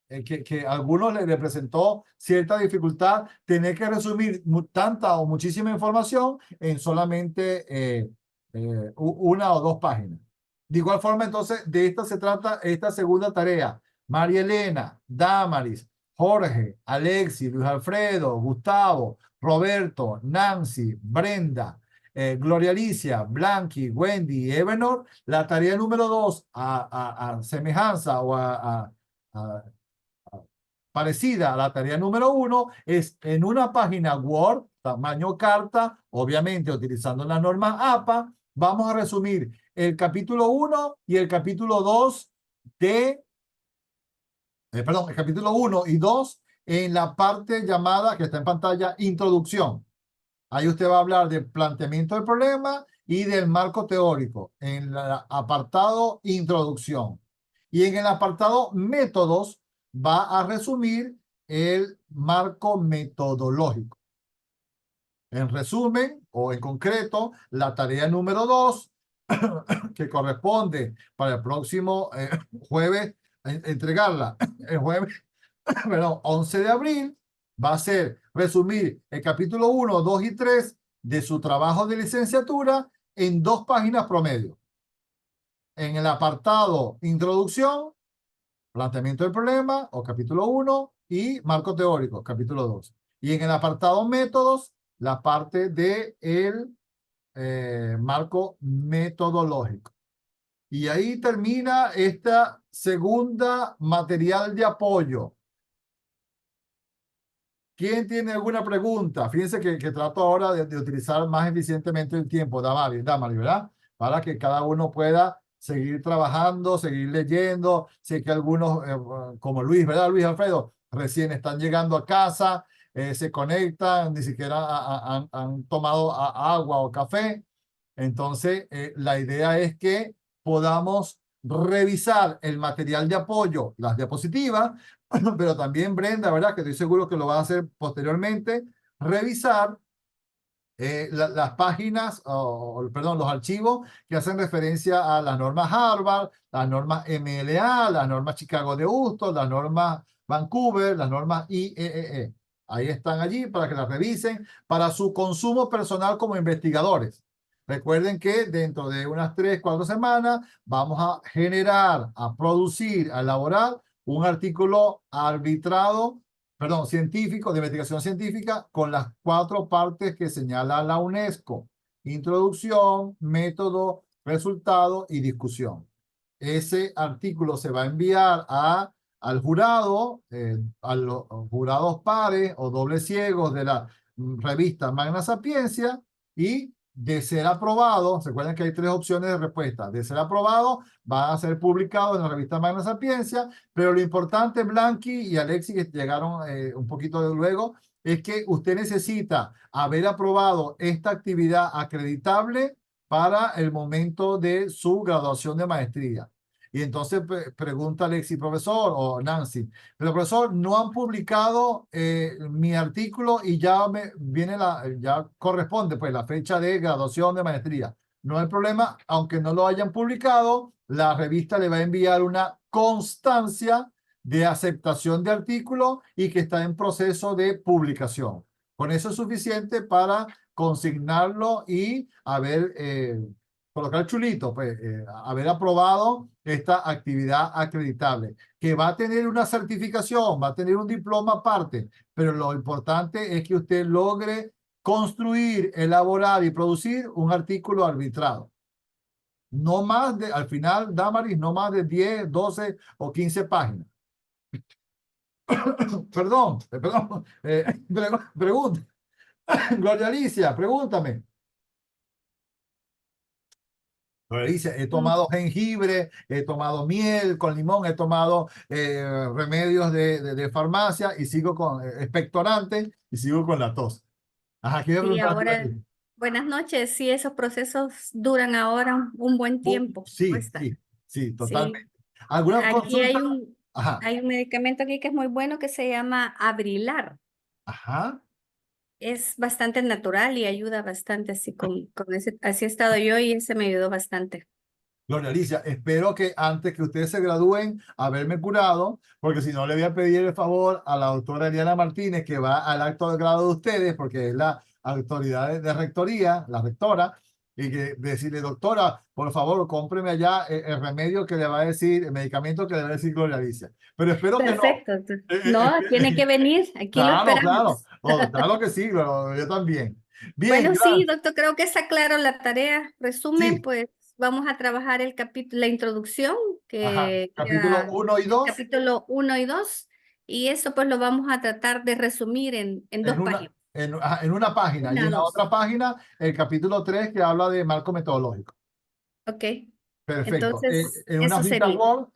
que a algunos le presentó cierta dificultad tener que resumir tanta o muchísima información en solamente 1 o 2 páginas. De igual forma, entonces, de esta se trata esta segunda tarea. María Elena, Damaris, Jorge, Alexis, Luis Alfredo, Gustavo, Roberto, Nancy, Brenda, Gloria Alicia, Blanqui, Wendy y Ebenor. La tarea número 2, a semejanza o parecida a la tarea número 1, es en una página Word, tamaño carta, obviamente utilizando la norma APA, vamos a resumir el capítulo 1 y el capítulo 2 de, perdón, el capítulo 1 y 2 en la parte llamada, que está en pantalla, introducción. Ahí usted va a hablar del planteamiento del problema y del marco teórico en el apartado introducción. Y en el apartado métodos va a resumir el marco metodológico. En resumen o en concreto, la tarea número 2, que corresponde para el próximo jueves, entregarla el jueves, perdón, 11 de abril, va a ser resumir el capítulo 1, 2 y 3 de su trabajo de licenciatura en 2 páginas promedio. En el apartado introducción, planteamiento del problema, o capítulo 1, y marco teórico, capítulo 2. Y en el apartado métodos, la parte de el marco metodológico. Y ahí termina esta segunda material de apoyo. ¿Quién tiene alguna pregunta? Fíjense que trato ahora de utilizar más eficientemente el tiempo, Damari, ¿verdad? Para que cada uno pueda seguir trabajando, seguir leyendo. Sé que algunos, como Luis, ¿verdad? Luis Alfredo, recién están llegando a casa, se conectan, ni siquiera han tomado agua o café. Entonces, la idea es que podamos revisar el material de apoyo, las diapositivas, pero también Brenda, ¿verdad? Que estoy seguro que lo va a hacer posteriormente, revisar las páginas, perdón, los archivos que hacen referencia a las normas Harvard, las normas MLA, las normas Chicago de Houston, las normas Vancouver, las normas IEEE. Ahí están allí para que las revisen para su consumo personal como investigadores. Recuerden que dentro de unas 3, 4 semanas vamos a generar, a producir, a elaborar un artículo arbitrado, perdón, científico, de investigación científica, con las 4 partes que señala la UNESCO: introducción, método, resultado y discusión. Ese artículo se va a enviar al jurado, a los jurados pares o dobles ciegos de la revista Magna Sapiencia, y de ser aprobado, se acuerdan que hay 3 opciones de respuesta: de ser aprobado, va a ser publicado en la revista Magna Sapiencia. Pero lo importante, Blanqui y Alexis, que llegaron un poquito de luego, es que usted necesita haber aprobado esta actividad acreditable para el momento de su graduación de maestría. Y entonces pregunta Alexis: profesor, o Nancy, pero profesor, no han publicado mi artículo y ya ya corresponde pues la fecha de graduación de maestría. No hay problema, aunque no lo hayan publicado, la revista le va a enviar una constancia de aceptación de artículo y que está en proceso de publicación. Con eso es suficiente para consignarlo y colocar chulito, pues, haber aprobado esta actividad acreditable, que va a tener una certificación, va a tener un diploma aparte, pero lo importante es que usted logre construir, elaborar y producir un artículo arbitrado. No más de, al final, Damaris, no más de 10, 12 o 15 páginas. Perdón, pregunta. Gloria Alicia, pregúntame. Gloria Alicia, he tomado jengibre, he tomado miel con limón, he tomado remedios de farmacia y sigo con expectorante y sigo con la tos. Ajá, ¿qué me Sí, preguntaste, ahora, Gloria? buenas noches. Sí, esos procesos duran ahora un buen tiempo. Sí, Cuesta. sí, sí, Sí. totalmente. ¿Alguna Aquí consulta? Ajá, hay un medicamento aquí que es muy bueno que se llama Abrilar. ajá. Es bastante natural y ayuda bastante así con ese, así he estado yo y ese me ayudó bastante. Gloria Alicia, espero que antes que ustedes se gradúen haberme curado, porque si no le voy a pedir el favor a la doctora Eliana Martínez, que va al acto de grado de ustedes, porque es la autoridad de rectoría, la rectora, y que decirle: doctora, por favor, cómpreme allá el remedio que le va a decir, el medicamento que le va a decir Gloria Alicia. Pero espero que no. Perfecto. No, tiene que venir. Aquí lo Claro, claro. esperamos. Oh, claro que sí, yo también. Bien, Bueno, sí, gracias. doctor, creo que está claro la tarea. Resumen, Sí, pues vamos a trabajar el capítulo, la introducción, ajá. que Capítulo era 1 y el 2. capítulo 1 y 2, y eso pues lo vamos a tratar de resumir en 2 páginas. En una página, y en la 2. otra página el capítulo 3, que habla de marco metodológico. Ok, Perfecto. entonces eso sería.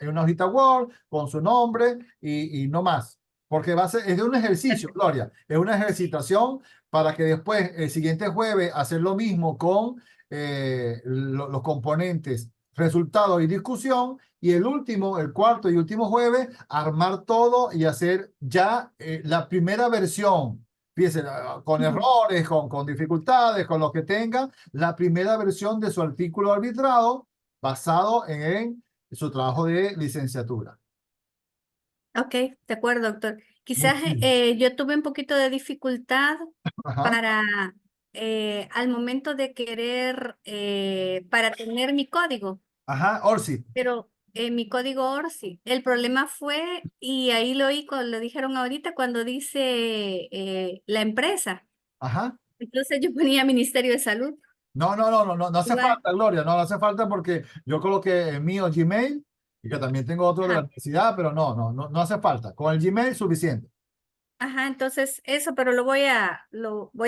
En una hojita Word con su nombre y no más. Porque es de un ejercicio, Perfecto. Gloria. Es una ejercitación para que después, el siguiente jueves, hacer lo mismo con los componentes, resultados y discusión. Y el último, el cuarto y último jueves, armar todo y hacer ya la primera versión. Fíjense, con errores, con dificultades, con lo que tenga, la primera versión de su artículo arbitrado basado en su trabajo de licenciatura. Ok, de acuerdo, doctor. Quizás Muchísimo. yo tuve un poquito de dificultad Ajá, para al momento de querer, para tener mi código. ajá, Orsi. Pero mi código ORSI, el problema fue, y ahí lo oí, lo dijeron ahorita, cuando dice la empresa. Ajá. Entonces yo ponía Ministerio de Salud. No hace Igual. falta, Gloria, no hace falta porque yo coloqué el mío Gmail y que también tengo otro de la Ajá. universidad, pero no hace falta. Con el Gmail suficiente. Ajá, entonces eso, pero lo voy a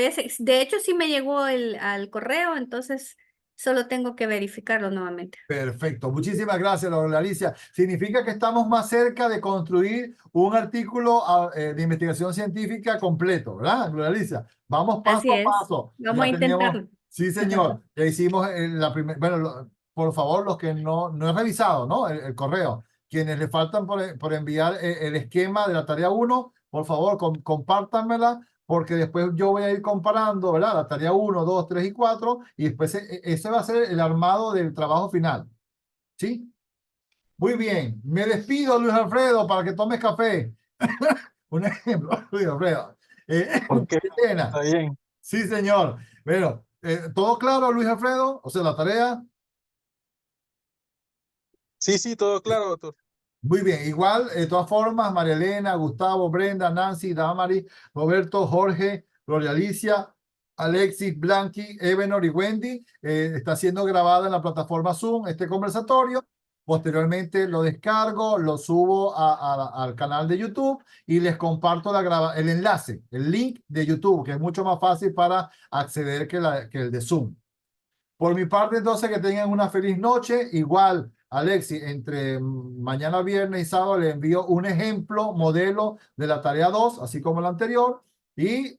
hacer. De hecho, sí me llegó al correo, entonces solo tengo que verificarlo nuevamente. Perfecto, muchísimas gracias, Laura Alicia. Significa que estamos más cerca de construir un artículo de investigación científica completo, ¿verdad, Laura Alicia? Vamos paso Así a es. paso. Vamos a Ya tenemos, intentarlo. sí, señor. Ya hicimos la primera, bueno, por favor, los que no he revisado, ¿no? El correo, quienes le faltan por enviar el esquema de la tarea 1, por favor, compártanmela, porque después yo voy a ir comparando, ¿verdad? La tarea 1, 2, 3 y 4, y después ese va a ser el armado del trabajo final. ¿Sí? Muy bien. Me despido, Luis Alfredo, para que tomes café. Un ejemplo, Luis Alfredo. Ok, Elena. está bien. Sí, señor. Bueno, ¿todo claro, Luis Alfredo? O sea, la tarea. Sí, todo claro, doctor. Muy bien, igual, de todas formas, María Elena, Gustavo, Brenda, Nancy, Damari, Roberto, Jorge, Gloria Alicia, Alexis, Blanqui, Ebenor y Wendy, está siendo grabada en la plataforma Zoom este conversatorio. Posteriormente lo descargo, lo subo al canal de YouTube y les comparto el enlace, el link de YouTube, que es mucho más fácil para acceder que el de Zoom. Por mi parte, entonces, que tengan una feliz noche. Igual, Alexi, entre mañana viernes y sábado le envío un ejemplo, modelo de la tarea 2, así como la anterior. Y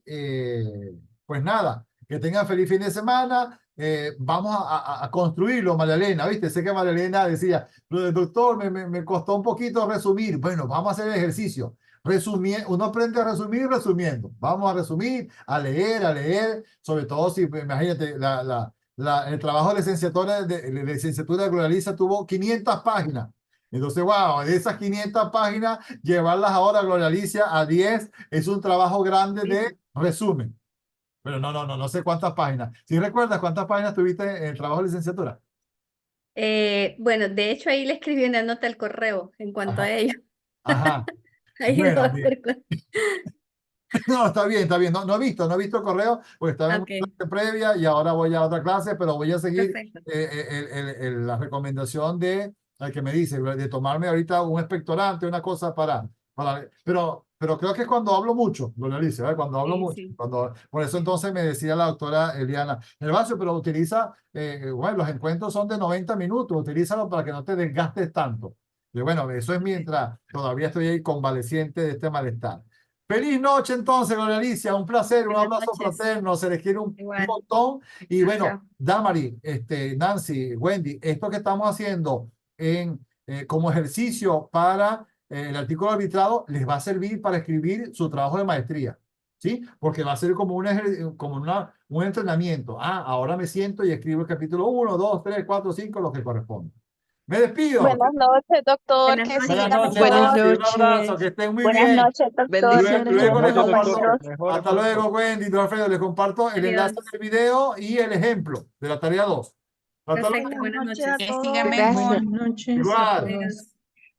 pues nada, que tengan feliz fin de semana. Vamos a construirlo, María Elena, ¿viste? Sé que María Elena decía, doctor, me costó un poquito resumir. Bueno, vamos a hacer el ejercicio. Uno aprende a resumir resumiendo. Vamos a resumir, a leer, sobre todo si, imagínate, el trabajo de licenciatura de Gloria Alicia tuvo 500 páginas. Entonces, wow, de esas 500 páginas, llevarlas ahora a Gloria Alicia a 10 es un trabajo grande de resumen. Pero no sé cuántas páginas. ¿Sí recuerdas cuántas páginas tuviste en el trabajo de licenciatura? Bueno, de hecho ahí le escribí una nota al correo en cuanto a Ajá, ello. ajá. Ahí lo Bueno, va a bien. hacer. No, está bien. No he visto el correo, pues estaba en Ok, una clase previa y ahora voy a otra clase, pero voy a seguir perfecto. la recomendación al que me dice, de tomarme ahorita un expectorante, una cosa pero creo que es cuando hablo mucho, Gloria Alicia, ¿verdad? Cuando hablo Sí, mucho. sí. Por eso entonces me decía la doctora Eliana, Gervasio, pero utiliza, bueno, los encuentros son de 90 minutos, utilízalo para que no te desgastes tanto. Y bueno, eso es mientras todavía estoy ahí convaleciente de este malestar. Feliz noche entonces, Gloria Alicia, un placer, un Buenas abrazo noches. fraterno, se les quiere un Igual. montón. Y bueno, Chao. Damari, Nancy, Wendy, esto que estamos haciendo como ejercicio para el artículo arbitrado les va a servir para escribir su trabajo de maestría, ¿sí? Porque va a ser como un entrenamiento. Ahora me siento y escribo el capítulo 1, 2, 3, 4, 5, lo que corresponde. Me despido. Buenas noches, doctor. Buenas Que noches. Buenas siga noches, Buenas mejor. Nancy, un abrazo, noches. que estén muy Buenas bien. noches, doctor. Bendiciones. Luego les Buenas noches, comparto, doctor. Mejor, hasta doctor. luego, Wendy, don Alfredo, les comparto el enlace Adiós. del video y el ejemplo de la tarea 2. Hasta luego. Perfecto, buenas Buenas noches a noches. Que siga todos. mejor. Gracias. Buenas noches a Igual. todos. Adiós.